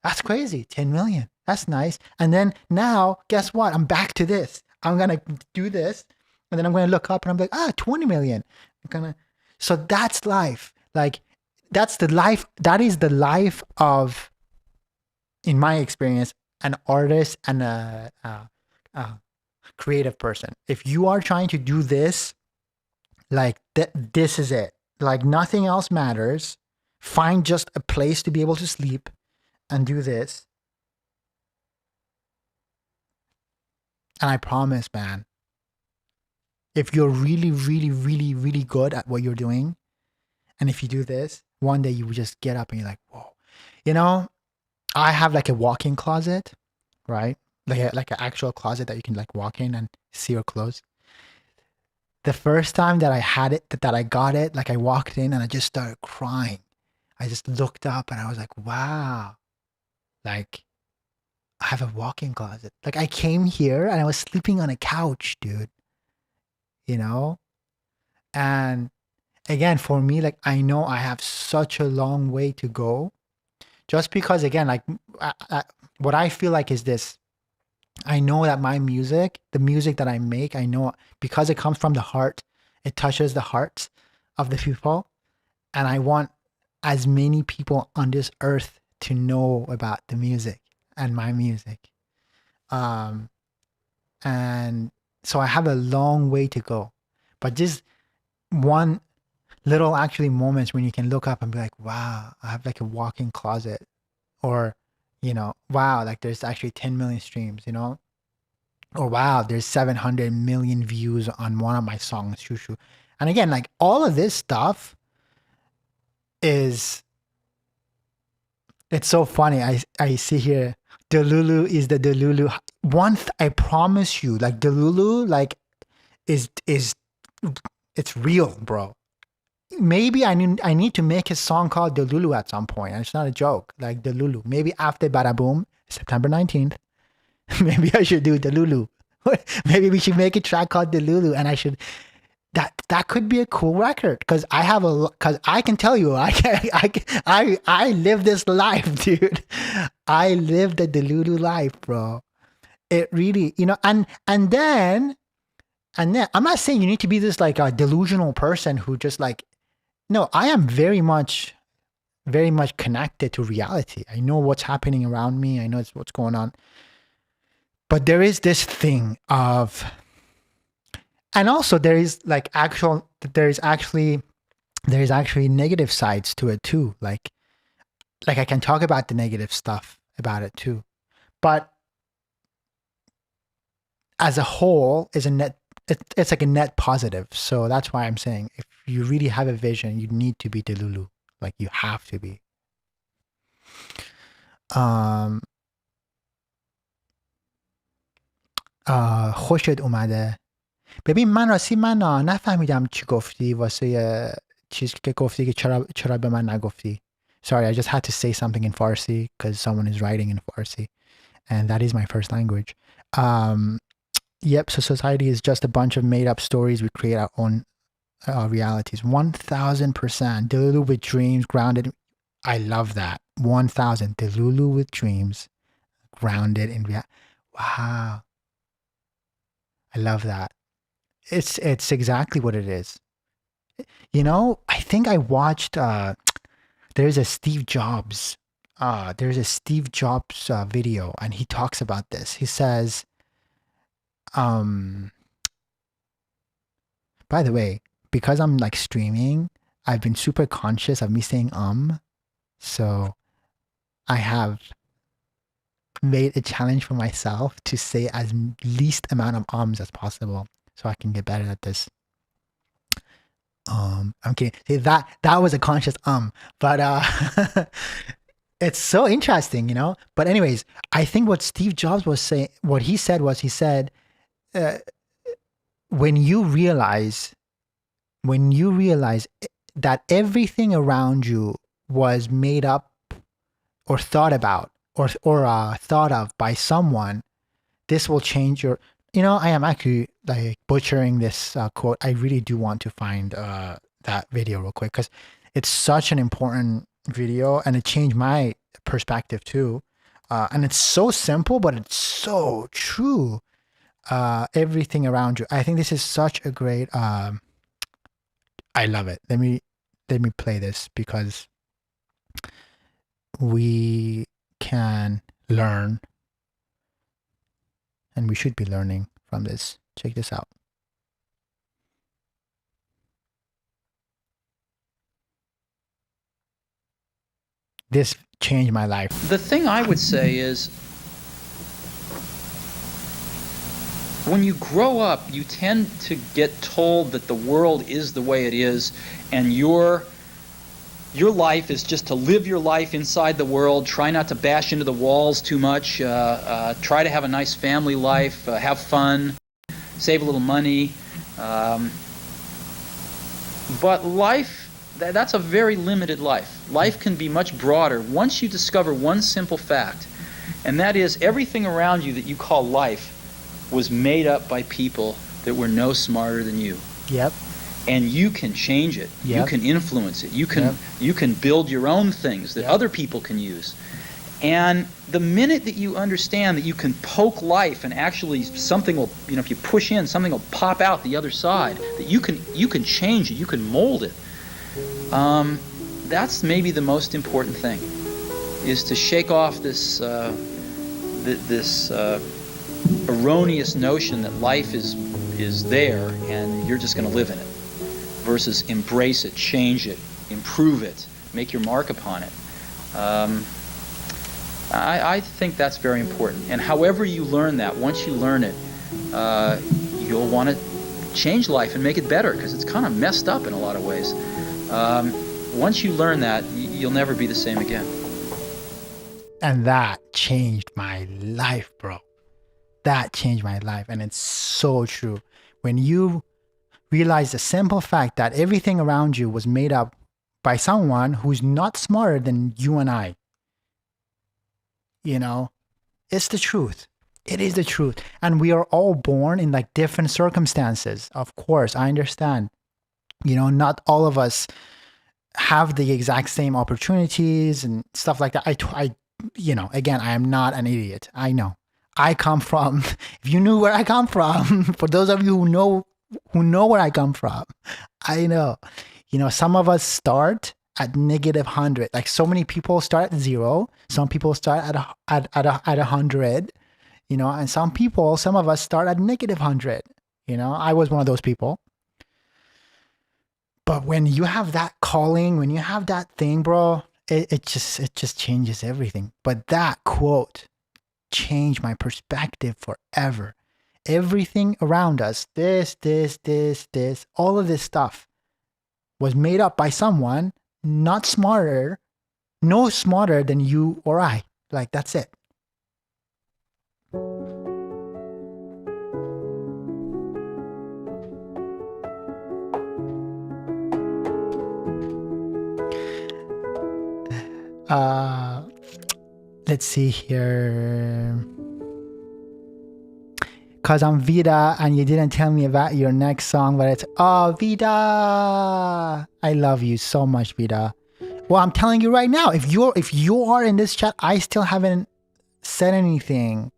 that's crazy. 10 million. That's nice. And then now, guess what? I'm back to this. I'm going to do this. And then I'm going to look up and I'm like, 20 million. So that's life. Like, that's the life. That is the life of, in my experience, an artist and a creative person. If you are trying to do this, like this is it. Like nothing else matters. Find just a place to be able to sleep and do this. And I promise, man, if you're really, really, really, really good at what you're doing, And if you do this, one day you will just get up and you're like, whoa. You know, I have like a walk-in closet, right? Like an actual closet that you can like walk in and see your clothes. The first time that I had it, that I got it, like I walked in and I just started crying. I just looked up and I was like, wow, like I have a walk-in closet. Like I came here and I was sleeping on a couch, dude, you know? And again, for me, like I know I have such a long way to go just because, again, like what I feel like is this. I know that my music, the music that I make, I know because it comes from the heart, it touches the hearts of the people. And I want as many people on this earth to know about the music and my music. And so I have a long way to go. But just one little actually moments when you can look up and be like, wow, I have like a walk-in closet. Or, you know, wow, like there's actually 10 million streams, you know? Or wow, there's 700 million views on one of my songs, Shushu. And again, like all of this stuff is, it's so funny. I see here, Delulu is the Delulu. I promise you, like Delulu, like is it's real, bro. Maybe I need to make a song called Delulu at some point. And it's not a joke. Like Delulu. Maybe after Bada Boom, September 19th, maybe I should do Delulu. Maybe we should make a track called Delulu, and I should. That could be a cool record because I can tell you I live this life, dude. I live the Delulu life, bro. It really, you know, and then I'm not saying you need to be this like a delusional person who just like, no, I am very much connected to reality. I know what's happening around me. I know what's going on. But there is this thing of, and also there is actually negative sides to it too. Like I can talk about the negative stuff about it too. But as a whole, it's like a net positive. So that's why I'm saying if you really have a vision, you need to be Delulu. Like you have to be. خوشت اومده. ببین من راستی من نفهمیدم چی گفتی واسه چیز که گفتی که چرا به من نگفتی. Sorry, I just had to say something in Farsi because someone is writing in Farsi and that is my first language. Yep, so society is just a bunch of made up stories. We create our own realities. 1000%. Delulu with dreams, grounded. I love that. 1000. Delulu with dreams, grounded in reality. Wow. I love that. It's exactly what it is. You know, I think I watched, there's a Steve Jobs video and he talks about this. He says, by the way, because I'm like streaming, I've been super conscious of me saying so I have made a challenge for myself to say as least amount of as possible so I can get better at this. I'm kidding. See, that was a conscious but it's so interesting, you know. But anyways, I think what Steve Jobs was saying, what he said was, he said, when you realize that everything around you was made up or thought about or thought of by someone, this will change your, you know, I am actually like butchering this quote. I really do want to find that video real quick because it's such an important video and it changed my perspective too. And it's so simple, but it's so true. Everything around you. I think this is such a great, I love it. Let me play this because we can learn and we should be learning from this. Check this out. This changed my life. The thing I would say is, when you grow up, you tend to get told that the world is the way it is, and you're your life is just to live your life inside the world, try not to bash into the walls too much, try to have a nice family life, have fun, save a little money. But life, that's a very limited life. Life can be much broader once you discover one simple fact, and that is everything around you that you call life was made up by people that were no smarter than you. Yep. And you can change it. Yep. You can influence it. You can build your own things that other people can use. And the minute that you understand that you can poke life and actually something will, if you push in, something will pop out the other side, that you can change it, you can mold it. That's maybe the most important thing, is to shake off this erroneous notion that life is there and you're just going to live in it, versus embrace it, change it, improve it, make your mark upon it. I think that's very important. And however you learn that, once you learn it, you'll want to change life and make it better, because it's kind of messed up in a lot of ways. Once you learn that, you'll never be the same again. And that changed my life, bro. That changed my life. And it's so true. When you realize the simple fact that everything around you was made up by someone who's not smarter than you and I. It's the truth. It is the truth. And we are all born in like different circumstances. Of course, I understand. Not all of us have the exact same opportunities and stuff like that. Again, I am not an idiot. I know. I come from, if you knew where I come from, for those of you who know where I come from, I know. Some of us start at -100. Like, so many people start at 0. Some people start at 100. And some of us start at -100. I was one of those people. But when you have that calling, when you have that thing, bro, it just changes everything. But that quote changed my perspective forever. Everything around us, this, all of this stuff was made up by someone no smarter than you or I. Like, that's it. Let's see here. Cause I'm Vida and you didn't tell me about your next song, but it's Vida. I love you so much, Vida. Well, I'm telling you right now, if you are in this chat, I still haven't said anything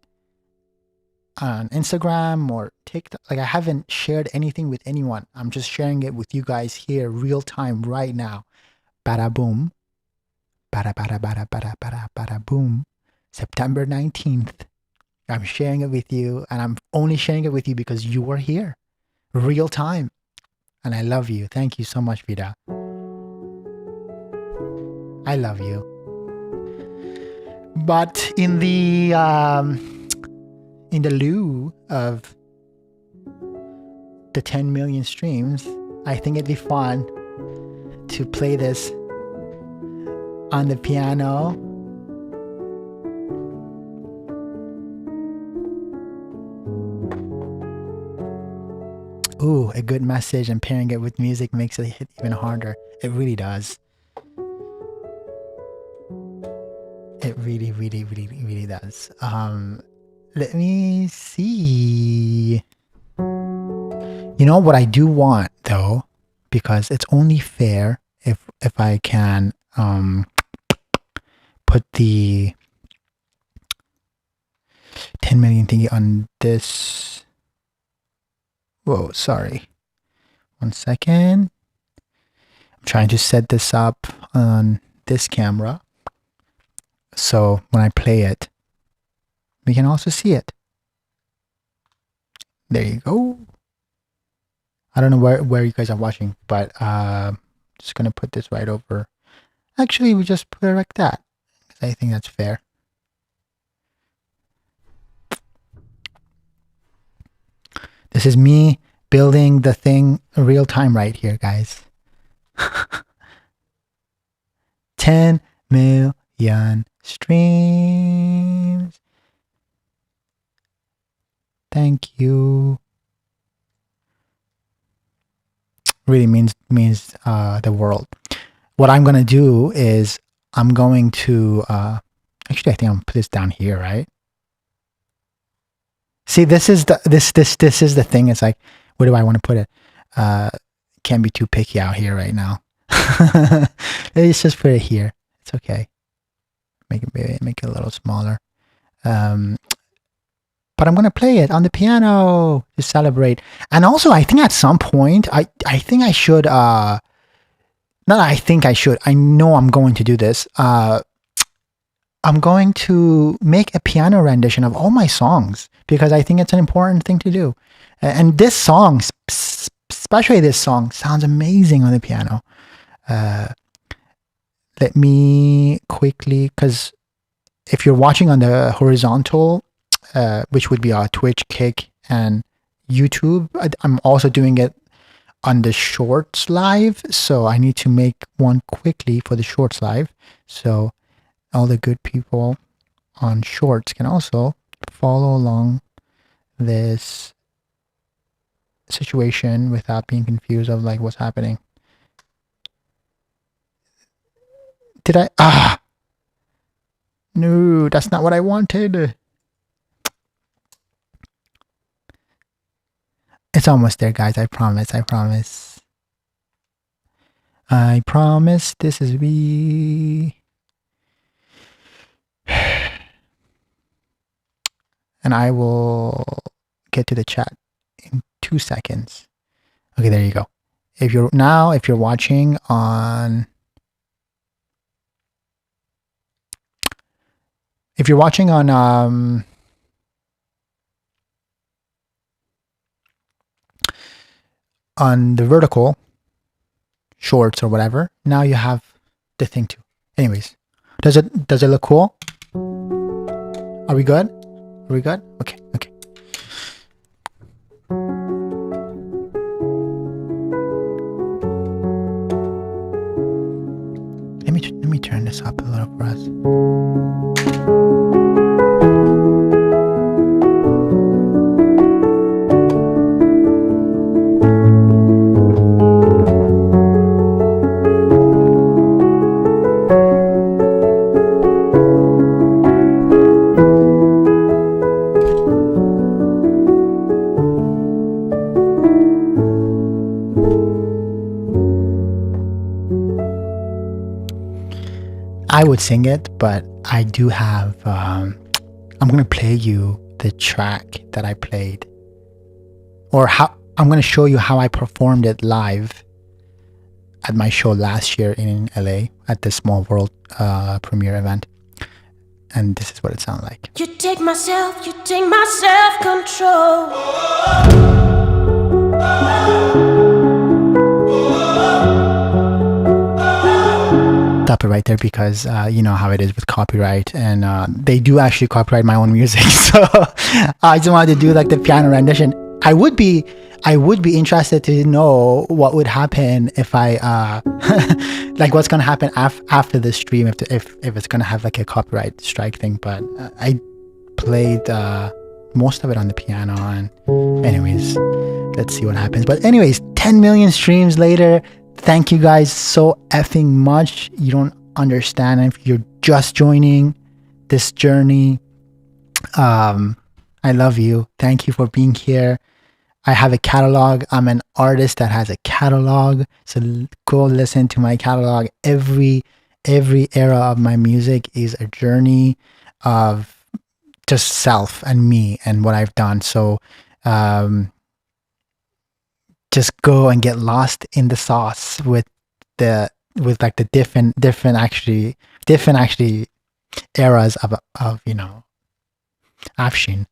on Instagram or TikTok. Like, I haven't shared anything with anyone. I'm just sharing it with you guys here, real time, right now. Bada boom. Bada bada bada bada bada bada boom. September 19th. I'm sharing it with you, and I'm only sharing it with you because you were here. Real time. And I love you. Thank you so much, Vida. I love you. But in the lieu of the 10 million streams, I think it'd be fun to play this on the piano. Ooh, a good message, and pairing it with music makes it hit even harder. It really does. It really, really, really, really does. Let me see. What I do want, though, because it's only fair if I can put the 10 million thingy on this. Whoa, sorry. 1 second. I'm trying to set this up on this camera, so when I play it, we can also see it. There you go. I don't know where you guys are watching, but just gonna put this right over. Actually, we just put it like that, because I think that's fair. This is me building the thing real time right here, guys. 10 million streams. Thank you. Really means the world. What I'm gonna do is I'm going to actually I think I'm gonna put this down here, right? See, this is the this is the thing. It's like, where do I want to put it? Can't be too picky out here right now. Let's just put it here. It's okay. Make it a little smaller. But I'm gonna play it on the piano to celebrate. And also, I think at some point, I think I should. Not I think I should. I know I'm going to do this. I'm going to make a piano rendition of all my songs because I think it's an important thing to do. And this song, especially this song, sounds amazing on the piano. Let me quickly, because if you're watching on the horizontal, which would be our Twitch, Kick, and YouTube, I'm also doing it on the Shorts live. So I need to make one quickly for the Shorts live. So all the good people on Shorts can also follow along this situation without being confused of like what's happening. Did I? No, that's not what I wanted. It's almost there, guys. I promise. I promise. I promise this is me. And I will get to the chat in 2 seconds. Okay, there you go. If you're watching on on the vertical Shorts or whatever, now you have the thing too. Anyways, does it look cool? Are we good? Are we good? Okay. Let me turn this up a little for us. I would sing it, but I do have, I'm going to play you the track that I played, or how I'm going to show you how I performed it live at my show last year in LA at the Small World premiere event. And this is what it sounded like. You take my self-control. Stop it right there because you know how it is with copyright, and they do actually copyright my own music. So I just wanted to do like the piano rendition. I would be interested to know what would happen if I like what's gonna happen after the stream if it's gonna have like a copyright strike thing. But I played most of it on the piano, and anyways, let's see what happens. But anyways, 10 million streams later. Thank you guys so effing much. You don't understand if you're just joining this journey. I love you. Thank you for being here. I have a catalog. I'm an artist that has a catalog. So go listen to my catalog. Every era of my music is a journey of just self and me and what I've done. So just go and get lost in the sauce with like the different actually eras of you know AFSHEEN.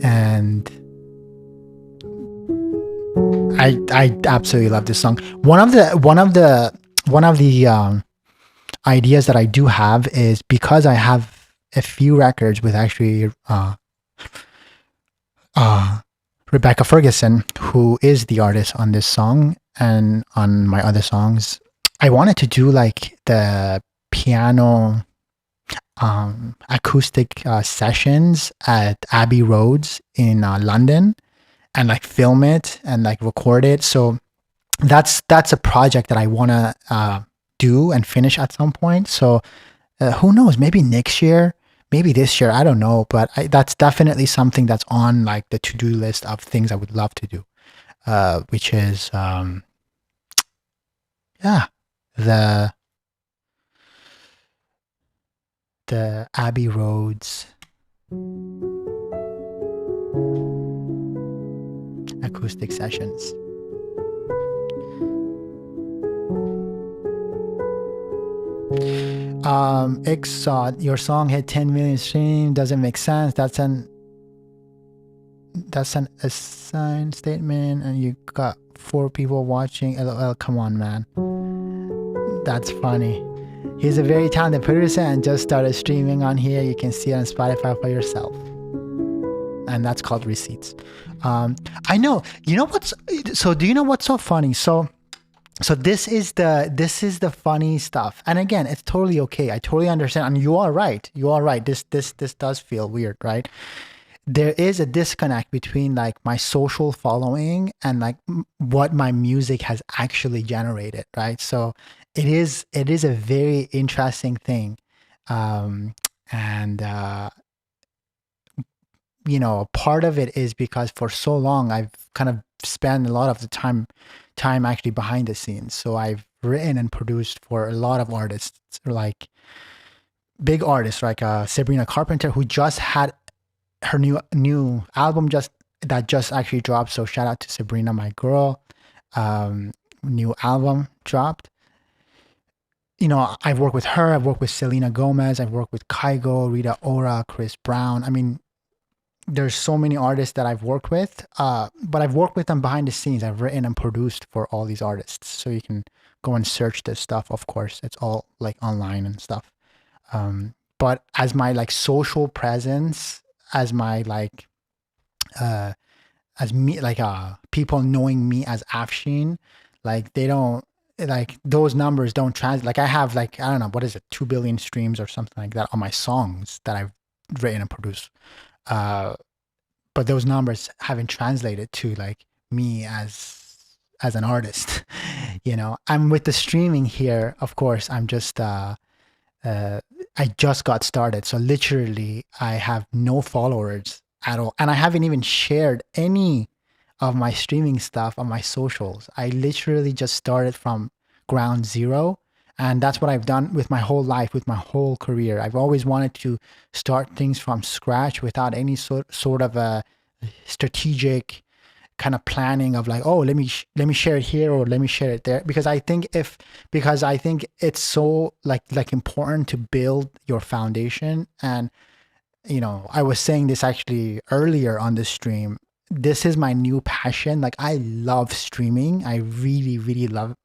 And I absolutely love this song. One of the ideas that I do have is because I have a few records with actually Rebecca Ferguson, who is the artist on this song, and on my other songs. I wanted to do like the piano acoustic sessions at Abbey Roads in London, and like film it and like record it. So that's a project that I want to do and finish at some point. So who knows? Maybe next year, maybe this year. I don't know, but that's definitely something that's on like the to-do list of things I would love to do. Which is yeah, the Abbey Roads acoustic sessions. Ixod, your song hit 10 million streams. Doesn't make sense. That's an assigned statement, and you got 4 people watching. LOL. Come on, man. That's funny. He's a very talented producer and just started streaming on here. You can see it on Spotify for yourself. And that's called receipts. I know. You know what's so? Do you know what's so funny? So this is the funny stuff. And again, it's totally okay. I totally understand. And you are right. You are right. This does feel weird, right? There is a disconnect between like my social following and like what my music has actually generated, right? So it is a very interesting thing. And you know, part of it is because for so long I've kind of spent a lot of the time actually behind the scenes. So I've written and produced for a lot of artists, like big artists like Sabrina Carpenter, who just had her new album just actually dropped. So shout out to Sabrina, my girl. New album dropped. You know, I've worked with her. I've worked with Selena Gomez. I've worked with Kygo, Rita Ora, Chris Brown. I mean, there's so many artists that I've worked with, but I've worked with them behind the scenes. I've written and produced for all these artists. So you can go and search this stuff. Of course, it's all like online and stuff. But as my like social presence, as my like, as me, like people knowing me as AFSHEEN, like they don't, like those numbers don't translate. Like I have like, I don't know, what is it, 2 billion streams or something like that on my songs that I've written and produced. But those numbers haven't translated to like me as an artist. You know, I'm with the streaming here. Of course, I'm just I just got started, so literally I have no followers at all, and I haven't even shared any of my streaming stuff on my socials. I literally just started from ground zero. And that's what I've done with my whole life, with my whole career. I've always wanted to start things from scratch without any sort of a strategic kind of planning of like, oh, let me share it here or let me share it there. Because I think it's so like important to build your foundation. And you know, I was saying this actually earlier on the stream. This is my new passion. Like I love streaming. I really, really love,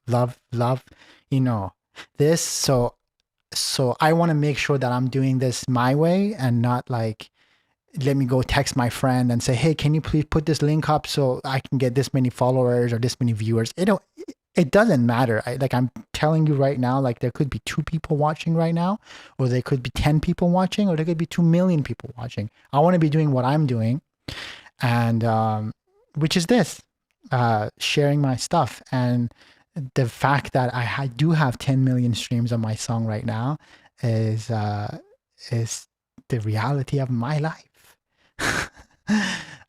you know, this. So I want to make sure that I'm doing this my way and not like, let me go text my friend and say, hey, can you please put this link up so I can get this many followers or this many viewers? It doesn't matter. I'm telling you right now, like there could be 2 people watching right now, or there could be 10 people watching, or there could be 2 million people watching. I want to be doing what I'm doing. And which is this, sharing my stuff. And the fact that I do have 10 million streams on my song right now is the reality of my life.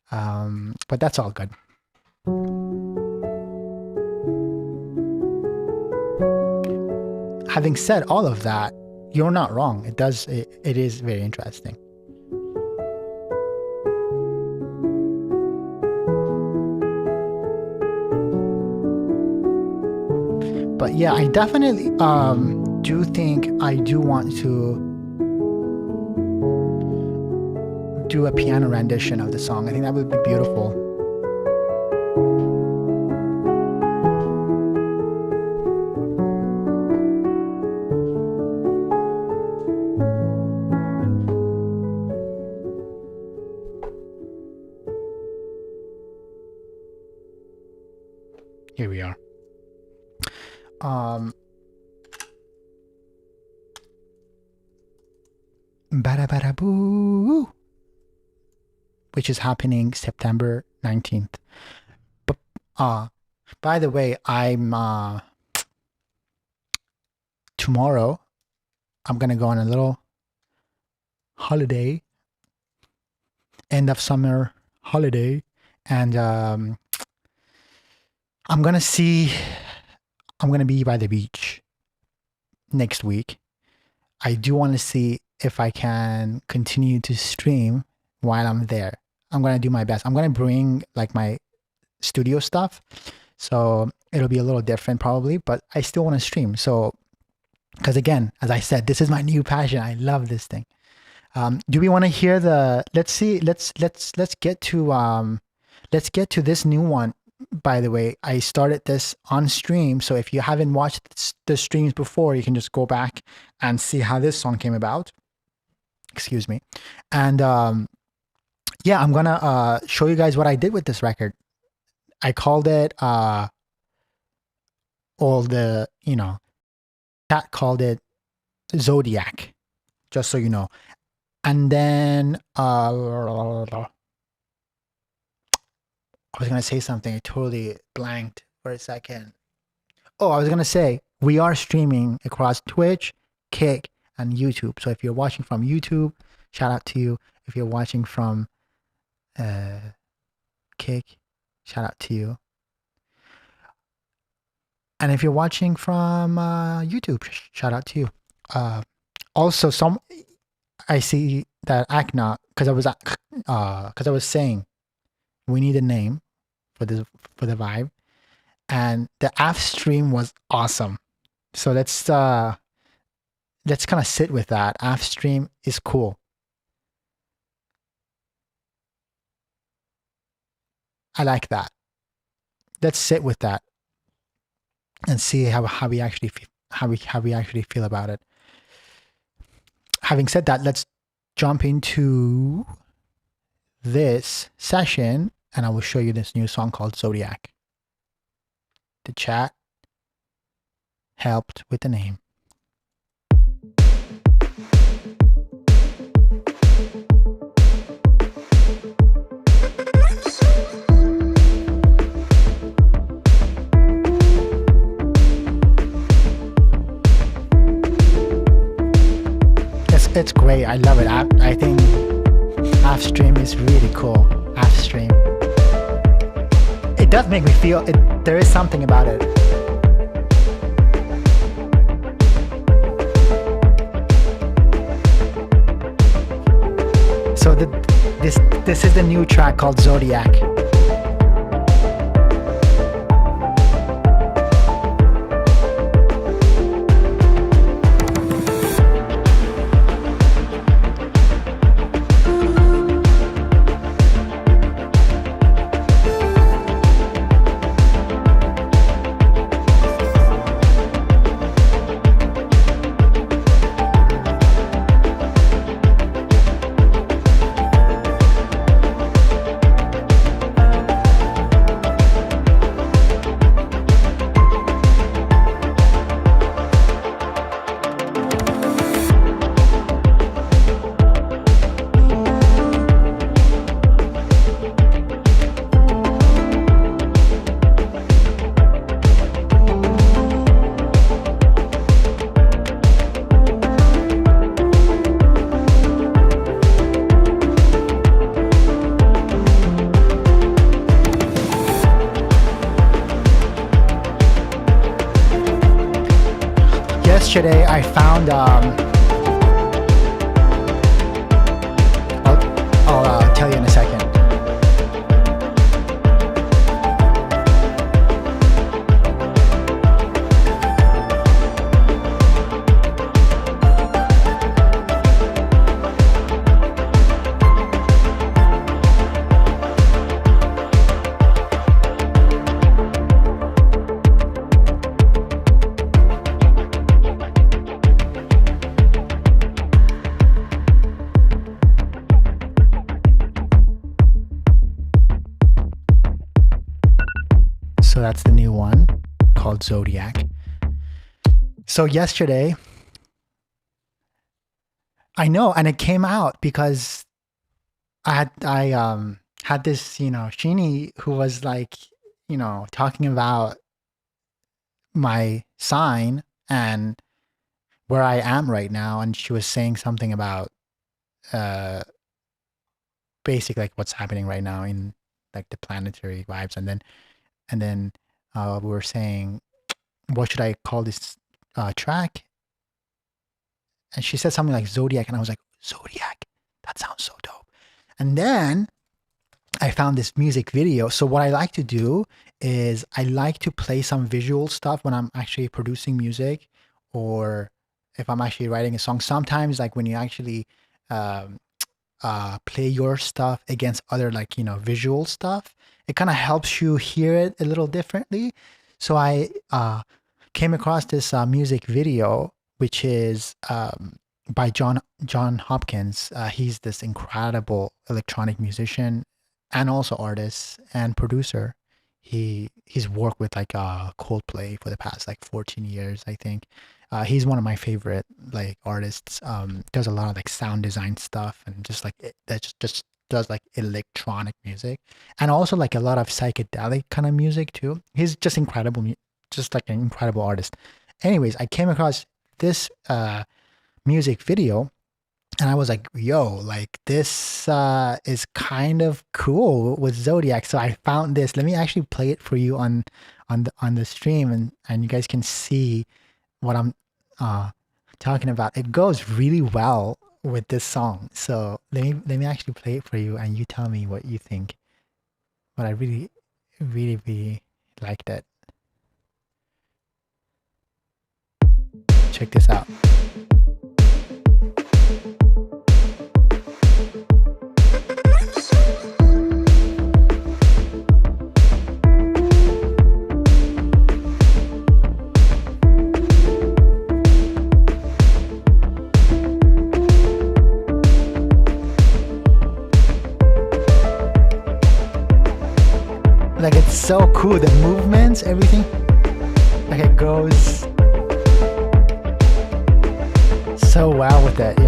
But that's all good. Having said all of that, you're not wrong. It is very interesting. But yeah, I definitely do think I do want to do a piano rendition of the song. I think that would be beautiful. Here we are. um Bada Bada Boo, which is happening September 19th. But by the way, I'm tomorrow I'm gonna go on a little holiday, end of summer holiday, and I'm gonna be by the beach next week. I do want to see if I can continue to stream while I'm there. I'm gonna do my best. I'm gonna bring like my studio stuff, so it'll be a little different probably, but I still want to stream. So, because again, as I said, this is my new passion. I love this thing. Do we want to hear the? Let's see. Let's get to this new one. By the way, I started this on stream, so if you haven't watched the streams before, you can just go back and see how this song came about. Excuse me. And yeah, I'm gonna show you guys what I did with this record. I called it all the, chat called it Zodiac, just so you know. And then I was gonna say something. I totally blanked for a second. Oh, I was gonna say we are streaming across Twitch, Kick, and YouTube. So if you're watching from YouTube, shout out to you. If you're watching from Kick, shout out to you. And if you're watching from YouTube, shout out to you. Also, I see that Akna, because I was saying we need a name for the vibe, and the AF stream was awesome. So let's kind of sit with that. AF stream is cool. I like that. Let's sit with that and see how we actually feel about it. Having said that, let's jump into this session and I will show you this new song called Zodiac. The chat helped with the name. It's great. I love it. I think AF stream is really cool. AF stream. It does make me feel it. There is something about it. So this is the new track called Zodiac. Yesterday I found I'll tell you in a second. So that's the new one called Zodiac. So yesterday, I know, and it came out because I had this, Sheenie who was like, talking about my sign and where I am right now, and she was saying something about uh basic like what's happening right now in like the planetary vibes, and then we were saying what should I call this track, and she said something like Zodiac, and I was like, Zodiac, that sounds so dope. And then I found this music video. So what I like to do is I like to play some visual stuff when I'm actually producing music, or if I'm actually writing a song. Sometimes like when you actually um, play your stuff against other like visual stuff, it kind of helps you hear it a little differently. So I came across this music video, which is by John Hopkins. He's this incredible electronic musician and also artist and producer. He's worked with like Coldplay for the past like 14 years, I think. He's one of my favorite like artists. Does a lot of like sound design stuff and just like that just does like electronic music and also like a lot of psychedelic kind of music too. He's just incredible, just like an incredible artist. Anyways, I came across this music video and I was like, yo, like this is kind of cool with Zodiac. So I found this. Let me actually play it for you on the stream, and you guys can see what I'm talking about. It goes really well with this song. So let me actually play it for you, and you tell me what you think. But I really, really, really liked it. Check this out. Like it's so cool, the movements, everything. Like it goes so well with it,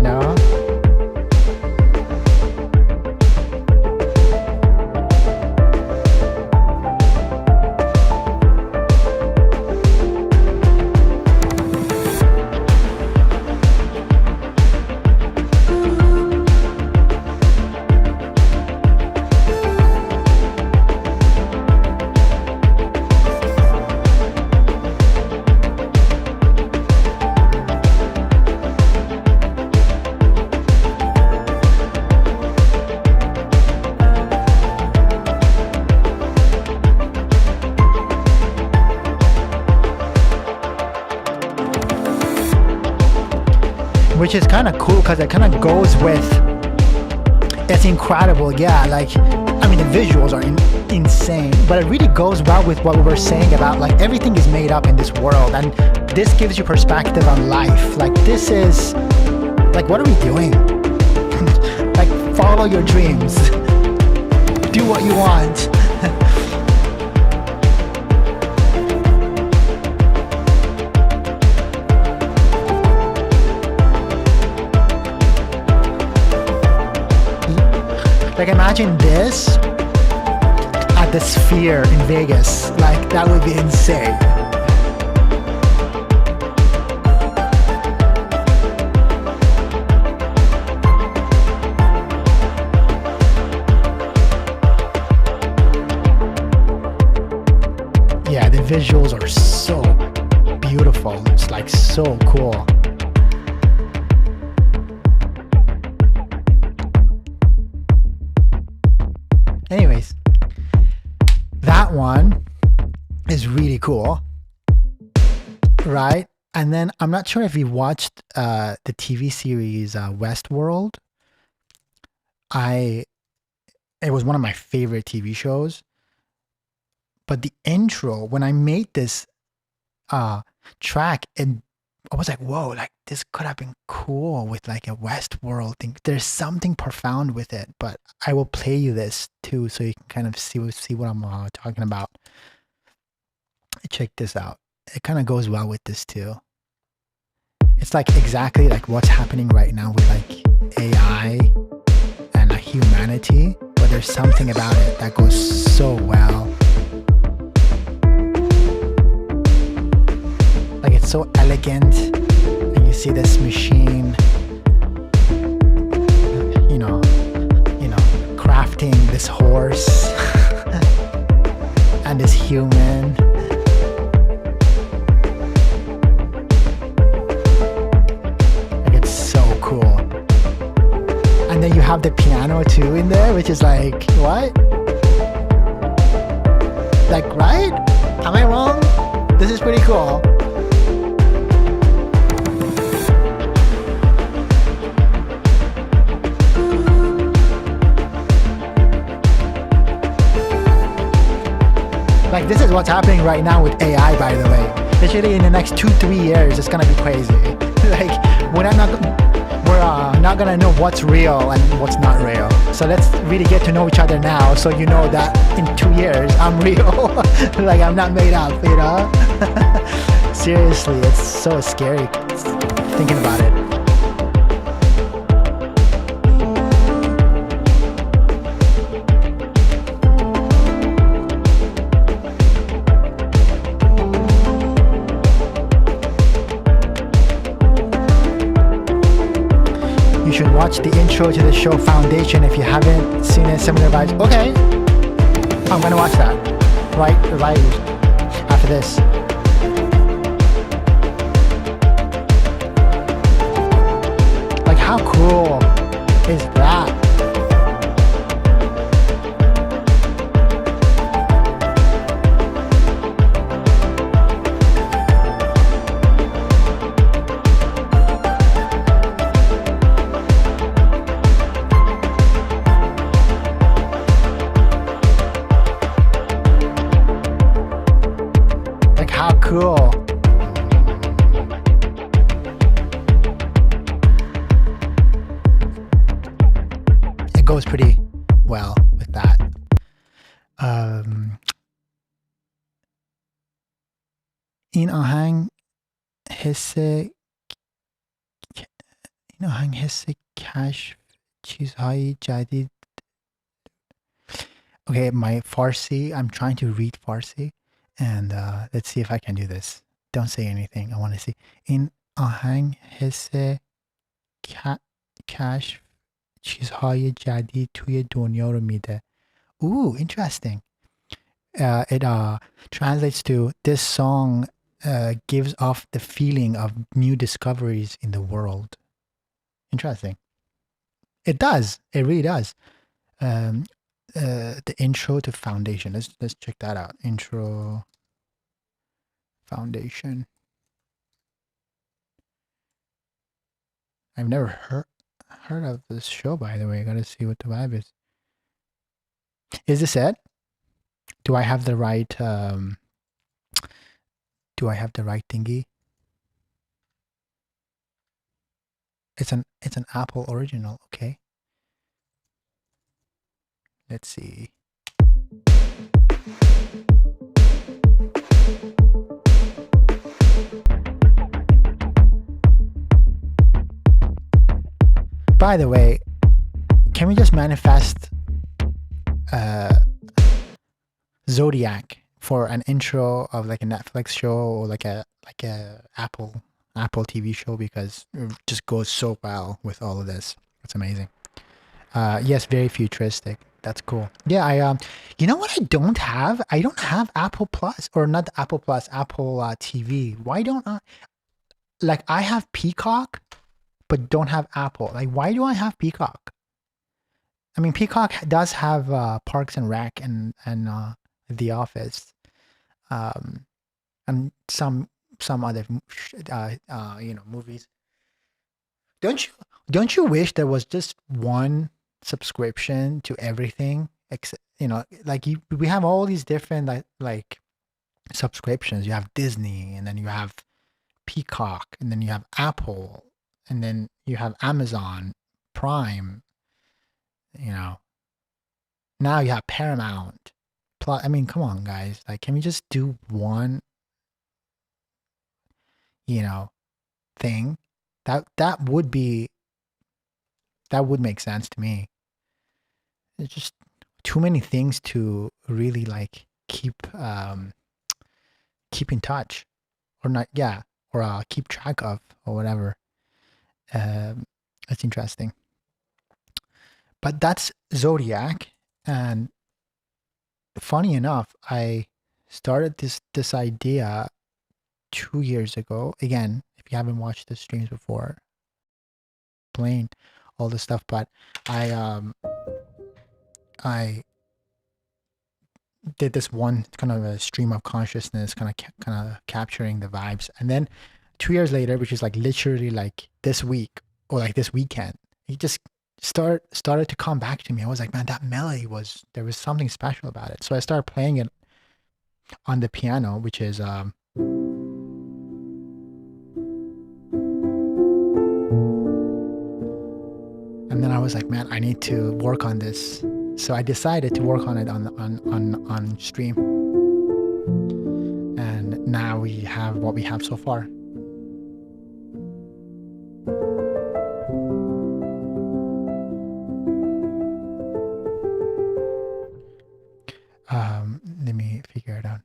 which is kind of cool because it kind of goes with, it's incredible. Yeah, like I mean the visuals are insane, but it really goes well with what we were saying about like everything is made up in this world, and this gives you perspective on life. Like this is like, what are we doing? Like follow your dreams, do what you want. Like imagine this at the Sphere in Vegas. Like that would be insane. Yeah, the visuals are so beautiful. It's like so cool. Anyways, that one is really cool, right? And then I'm not sure if you watched the TV series Westworld. It was one of my favorite TV shows. But the intro, when I made this track, I was like, whoa, like this could have been cool with like a Westworld thing. There's something profound with it, but I will play you this too so you can kind of see what I'm talking about. Check this out. It kind of goes well with this too. It's like exactly like what's happening right now with like AI and like humanity, but there's something about it that goes so well. Like it's so elegant, and you see this machine, you know, crafting this horse and this human. Like it's so cool. And then you have the piano too in there, which is like, what? Like, right? Am I wrong? This is pretty cool. Like this is what's happening right now with AI, by the way. Literally in the next 2-3 years, it's gonna be crazy. Like we're not gonna know what's real and what's not real. So let's really get to know each other now, so you know that in 2 years I'm real. Like I'm not made up, you know. Seriously, it's so scary thinking about it. You should watch the intro to the show Foundation if you haven't seen it. Similar vibes. Okay, I'm gonna watch that right after this. Like how cool is that? How cool. It goes pretty well with that. این آهنگ حس کشف چیزهای جدید. Okay, my Farsi, I'm trying to read Farsi. And let's see if I can do this. Don't say anything. I want to see. این آهنگ حس کشف چیزهای جدید توی دنیا رو میده. Ooh, interesting. It translates to, this song gives off the feeling of new discoveries in the world. Interesting. It does. It really does. The intro to Foundation. Let's check that out. Intro Foundation. I've never heard of this show, by the way. I gotta see what the vibe is. Is this it? Do I have the right thingy? It's an Apple original, okay. Let's see. By the way, can we just manifest Zodiac for an intro of like a Netflix show or like a Apple TV show, because it just goes so well with all of this. It's amazing. Yes, very futuristic. That's cool. Yeah, you know what I don't have? I don't have Apple Plus, or not Apple Plus, Apple TV. Why don't I? Like, I have Peacock, but don't have Apple. Like, why do I have Peacock? I mean, Peacock does have Parks and Rec and The Office, and some other movies. Don't you wish there was just one subscription to everything? Except, we have all these different like subscriptions. You have Disney, and then you have Peacock, and then you have Apple, and then you have Amazon Prime. Now you have Paramount Plus. I mean, come on, guys. Like, can we just do one, thing? That would be, that would make sense to me. It's just too many things to really like keep in touch, or not, yeah, or keep track of, or whatever. That's interesting. But that's zodiac. And funny enough, I started this idea 2 years ago. Again, if you haven't watched the streams before, explain all this stuff. But I did this one kind of a stream of consciousness, kind of capturing the vibes, and then 2 years later, which is like literally like this week or like this weekend, it just started to come back to me. I was like, man, that melody there was something special about it. So I started playing it on the piano, which is and then I was like, man, I need to work on this. So I decided to work on it on stream. And now we have what we have so far. Let me figure it out.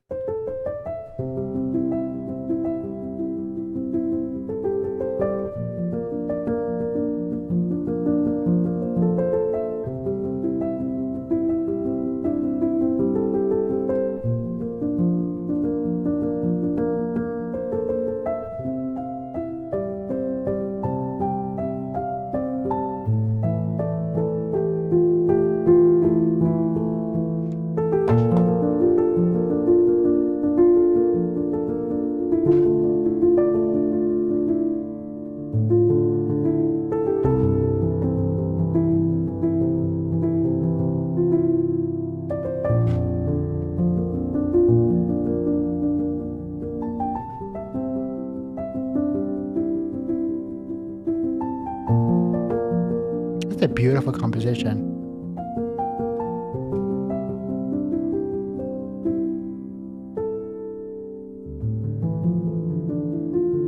It's a beautiful composition.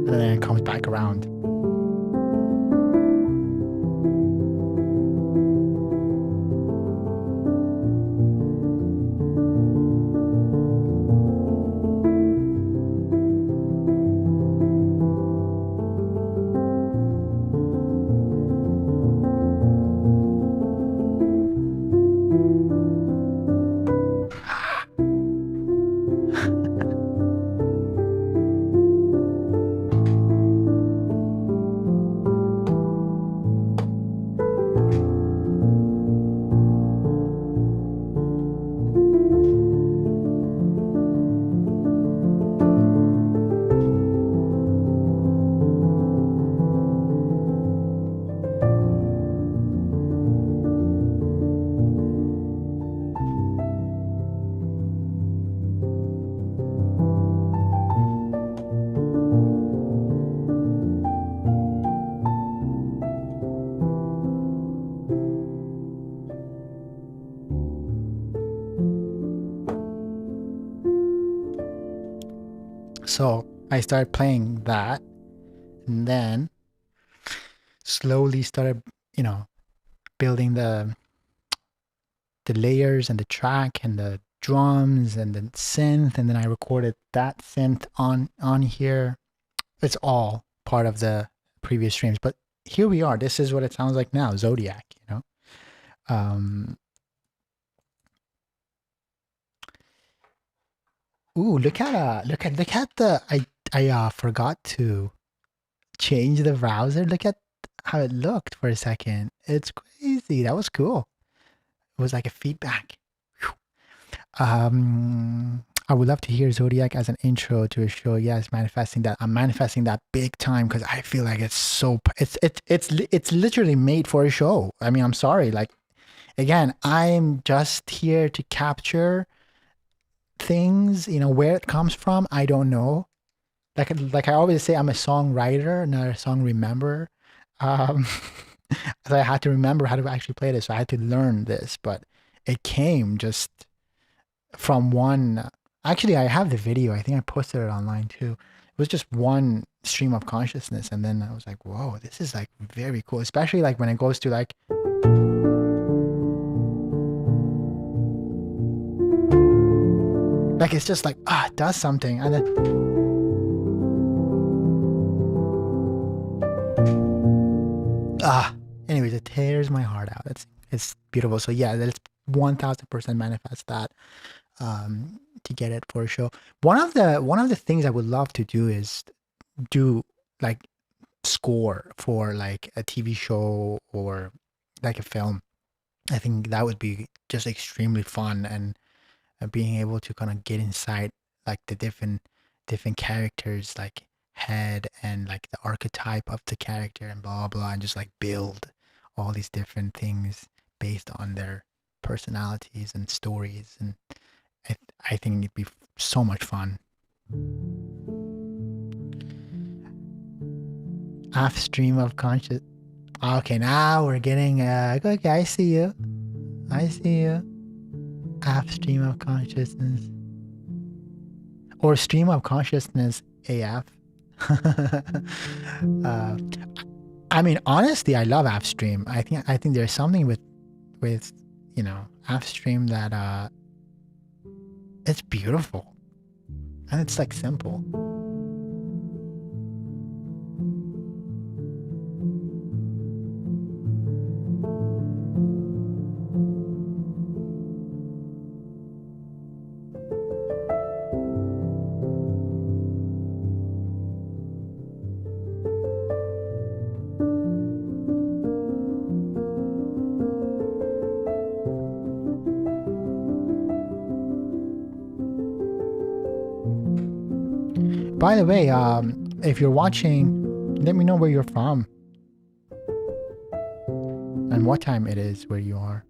And then it comes back around. So I started playing that, and then slowly started, building the layers and the track and the drums and the synth, and then I recorded that synth on here. It's all part of the previous streams, but here we are. This is what it sounds like now, Zodiac. Ooh, look at the I forgot to change the browser. Look at how it looked for a second. It's crazy. That was cool. It was like a feedback. I would love to hear Zodiac as an intro to a show. Yes, manifesting that. I'm manifesting that big time because I feel like it's literally made for a show. I mean, I'm sorry. Like, again, I'm just here to capture things. Where it comes from, I don't know. Like I always say, I'm a songwriter, not a song rememberer. So I had to remember how to actually play this. So I had to learn this, but it came just from one. Actually, I have the video. I think I posted it online too. It was just one stream of consciousness. And then I was like, whoa, this is like very cool, especially like when it goes to like it's just like it does something. And then anyways, it tears my heart out. It's beautiful. So yeah, let's 1000% manifest that to get it for a show. One of the things I would love to do is do like score for like a TV show or like a film. I think that would be just extremely fun, and being able to kind of get inside like the different characters like head and like the archetype of the character and blah blah, and just like build all these different things based on their personalities and stories. And I think it'd be so much fun. Half stream of conscious. Okay, now we're getting okay, I see you. Half stream of consciousness, or stream of consciousness AF. I mean, honestly, I love half stream. I think there's something with half stream that it's beautiful, and it's like simple. By the way, if you're watching, let me know where you're from and what time it is where you are.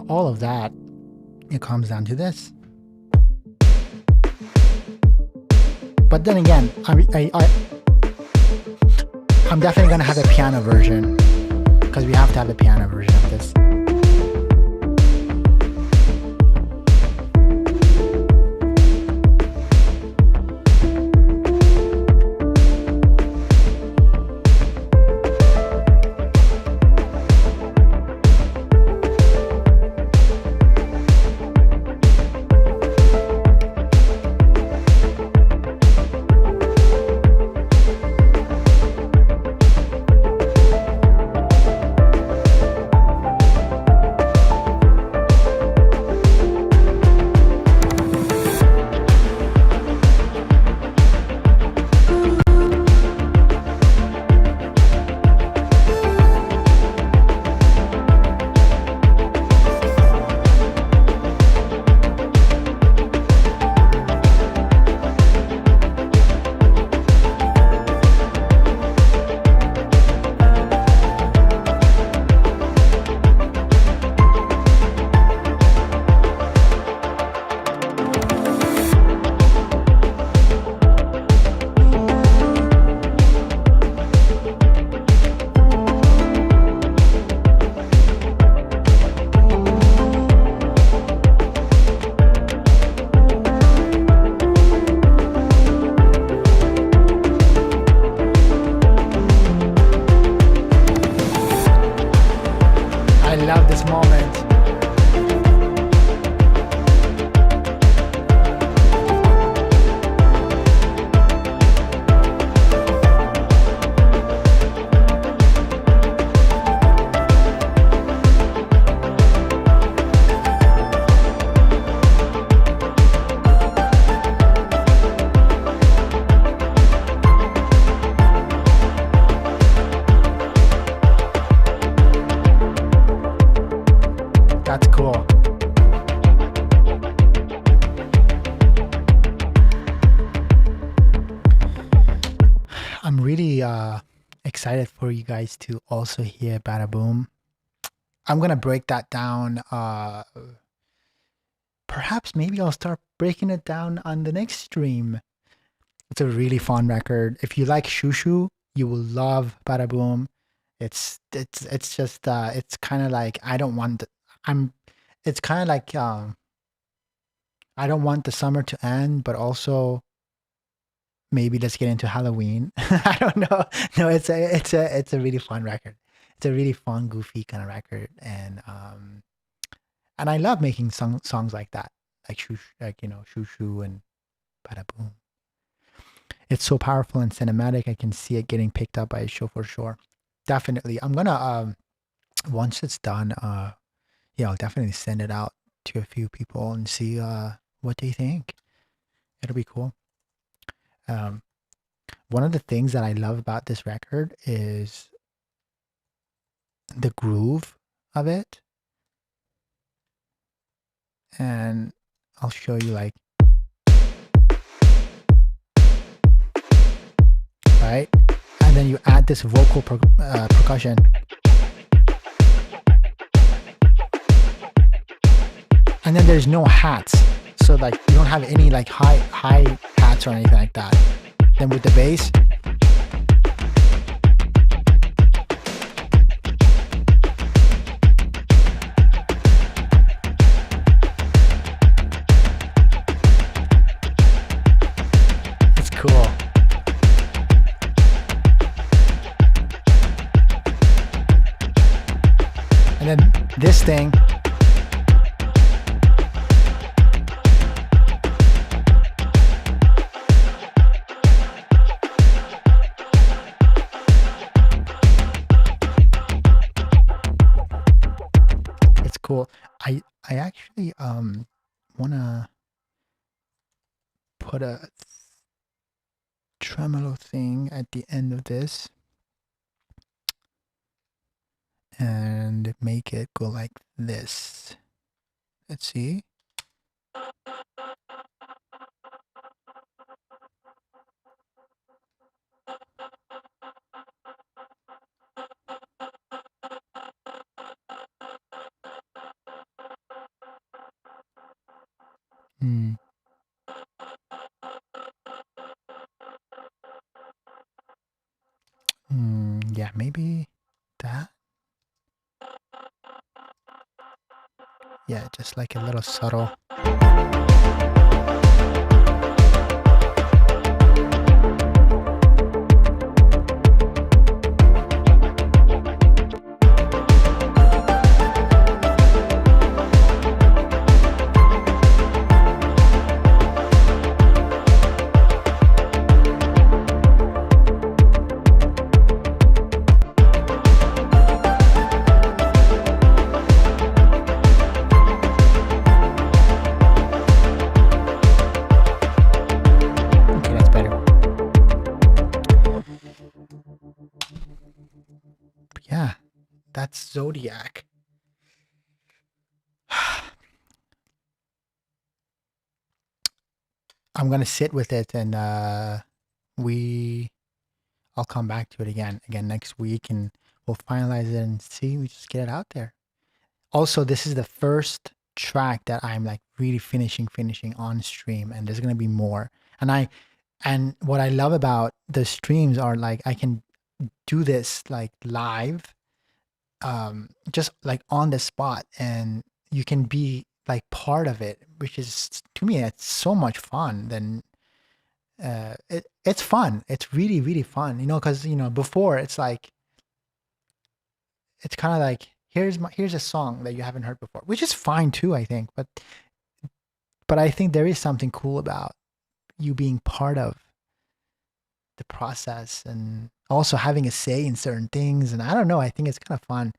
All of that, it comes down to this. But then again, I'm definitely gonna have a piano version, because we have to have a piano version of this. That's cool. really excited for you guys to also hear Bada Boom. I'm gonna break that down. Perhaps maybe I'll start breaking it down on the next stream. It's a really fun record. If you like Shushu, you will love Bada Boom. It's just it's kind of like I'm. It's kind of like I don't want the summer to end, but also maybe let's get into Halloween. I don't know. No, it's a really fun record. It's a really fun, goofy kind of record, and I love making songs like that, like Shoo Shoo and Bada Boom. It's so powerful and cinematic. I can see it getting picked up by a show for sure. Definitely, I'm gonna once it's done, yeah, I'll definitely send it out to a few people and see what they think. It'll be cool. One of the things that I love about this record is the groove of it. And I'll show you like, right? And then you add this vocal percussion. And then there's no hats. So like you don't have any like high hats or anything like that. Then with the bass, it's cool. And then this thing, it's cool. I actually wanna put a tremolo thing at the end of this and make it go like this. Let's see. Hmm. Yeah, maybe that. Yeah, just like a little subtle. Okay, that's better. But yeah, that's Zodiac. I'm gonna sit with it and I'll come back to it again next week and we'll finalize it and see, we just get it out there. Also, this is the first track that I'm like really finishing on stream, and there's gonna be more. And what I love about the streams are like I can do this like live, just like on the spot, and you can be like part of it, which is to me it's so much fun. Then it's fun. It's really really fun, because before it's like it's kind of like here's a song that you haven't heard before, which is fine too, I think. But I think there is something cool about you being part of the process and also having a say in certain things. And I don't know, I think it's kind of fun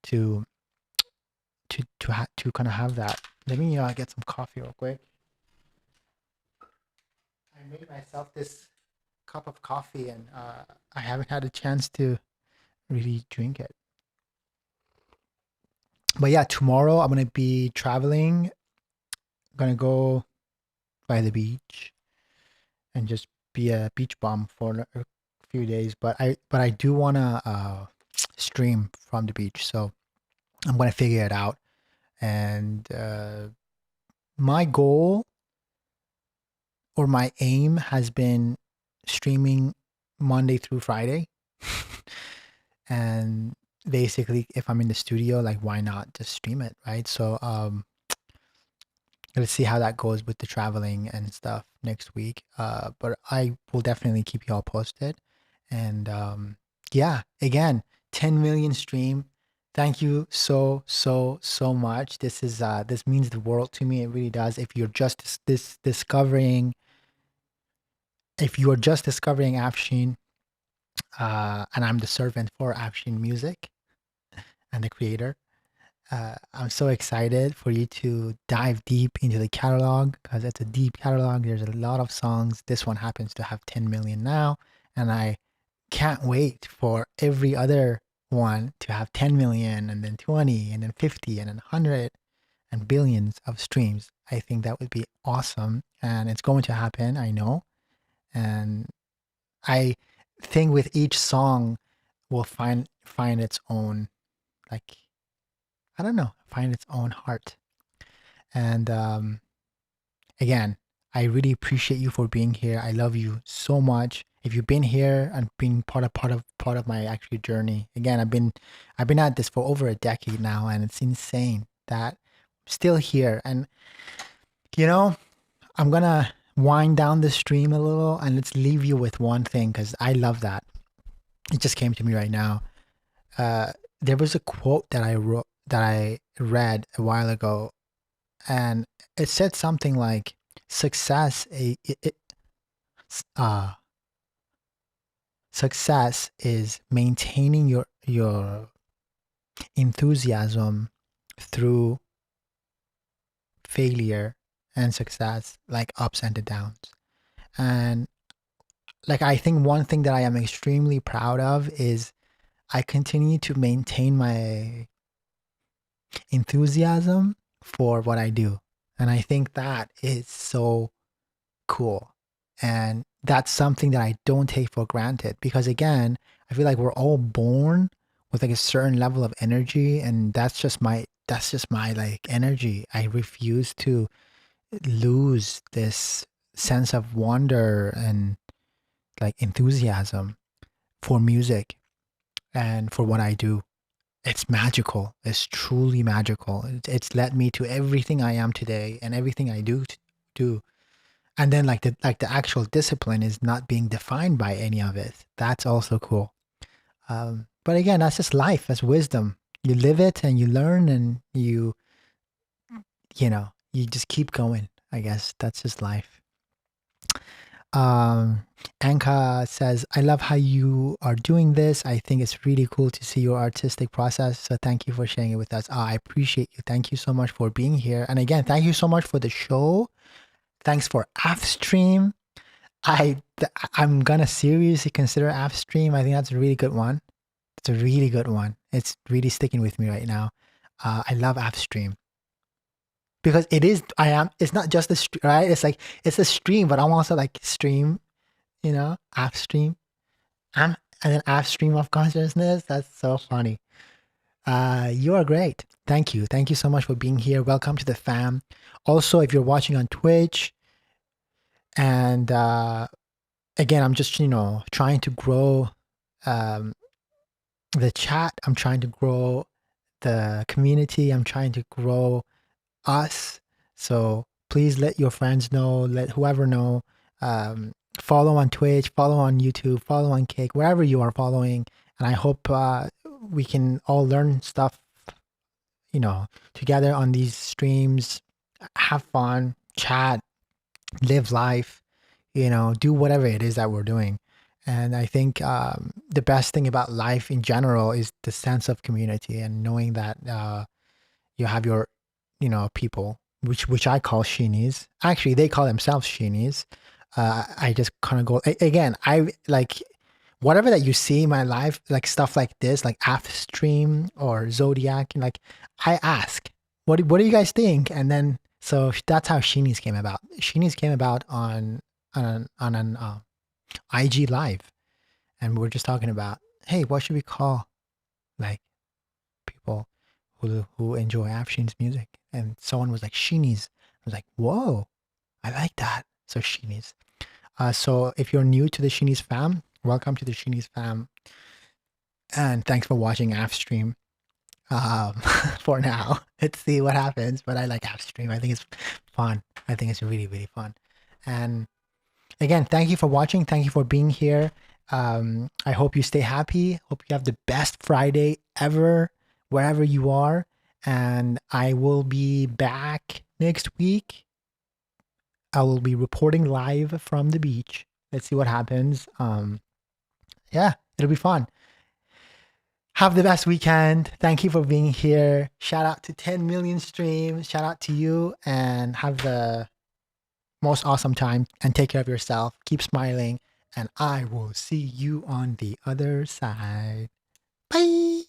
to kind of have that. Let me get some coffee real quick. I made myself this cup of coffee and I haven't had a chance to really drink it. But yeah, tomorrow I'm gonna be traveling. I'm gonna go by the beach and just be a beach bum few days, but I do wanna stream from the beach, so I'm gonna figure it out. And my goal or my aim has been streaming Monday through Friday. And basically, if I'm in the studio, like why not just stream it, right? So let's see how that goes with the traveling and stuff next week. But I will definitely keep you all posted. And yeah, again, 10 million stream. Thank you so much. This means the world to me. It really does. If you're just discovering, if you are just discovering AFSHEEN, and I'm the servant for AFSHEEN Music and the creator, I'm so excited for you to dive deep into the catalog because it's a deep catalog. There's a lot of songs. This one happens to have 10 million now, and I can't wait for every other one to have 10 million and then 20 and then 50 and then 100 and billions of streams. I think that would be awesome, and it's going to happen, I know. And I think with each song will find its own, like, I don't know, find its own heart. And again, I really appreciate you for being here. I love you so much. If you've been here and being part of my actual journey, again, I've been at this for over a decade now, and it's insane that I'm still here. And you know, I'm gonna wind down the stream a little, and let's leave you with one thing because I love that. It just came to me right now. There was a quote that I read a while ago, and it said something like, uh, success is maintaining your enthusiasm through failure and success, like ups and the downs. And like, I think one thing that I am extremely proud of is I continue to maintain my enthusiasm for what I do. And I think that is so cool. And that's something that I don't take for granted because, again, I feel like we're all born with like a certain level of energy, and that's just my like energy. I refuse to lose this sense of wonder and like enthusiasm for music and for what I do. It's magical. It's truly magical. It's led me to everything I am today and everything I do. And then like the actual discipline is not being defined by any of it. That's also cool. But again, that's just life. That's wisdom. You live it and you learn, and you just keep going. I guess that's just life. Anka says, I love how you are doing this. I think it's really cool to see your artistic process. So thank you for sharing it with us. I appreciate you. Thank you so much for being here. And again, thank you so much for the show. Thanks for AFStream. I'm gonna seriously consider AFStream. I think that's a really good one. It's a really good one. It's really sticking with me right now. I love AFStream because it's not just right. It's like it's a stream, but I'm also like stream, AFStream. I'm an AFStream of consciousness. That's so funny. You are great. Thank you. Thank you so much for being here. Welcome to the fam. Also, if you're watching on Twitch, and again, I'm just, trying to grow the chat. I'm trying to grow the community. I'm trying to grow us. So please let your friends know, let whoever know. Follow on Twitch, follow on YouTube, follow on Kick, wherever you are following. And I hope we can all learn stuff, together on these streams. Have fun, chat, live life, do whatever it is that we're doing. And I think the best thing about life in general is the sense of community and knowing that you have your, people, which I call Sheenies. Actually, they call themselves Sheenies. I just kind of go, again, I like whatever that you see in my life, like stuff like this, like AFStream or Zodiac, and like I ask, what do you guys think? And then so that's how Sheenies came about. Sheenies came about on an IG live, and we were just talking about, hey, what should we call like people who enjoy AFSHEEN's music? And someone was like SHEENIEZ. I was like, whoa, I like that. So SHEENIEZ. So if you're new to the SHEENIEZ fam, welcome to the SHEENIEZ fam, and thanks for watching AFStream. For now, let's see what happens. But I like AFStream. I think it's fun. I think it's really, really fun. And again, thank you for watching. Thank you for being here. I hope you stay happy. Hope you have the best Friday ever, wherever you are. And I will be back next week. I will be reporting live from the beach. Let's see what happens. Yeah, it'll be fun. Have the best weekend. Thank you for being here. Shout out to 10 million streams. Shout out to you, and have the most awesome time, and take care of yourself. Keep smiling, and I will see you on the other side. Bye.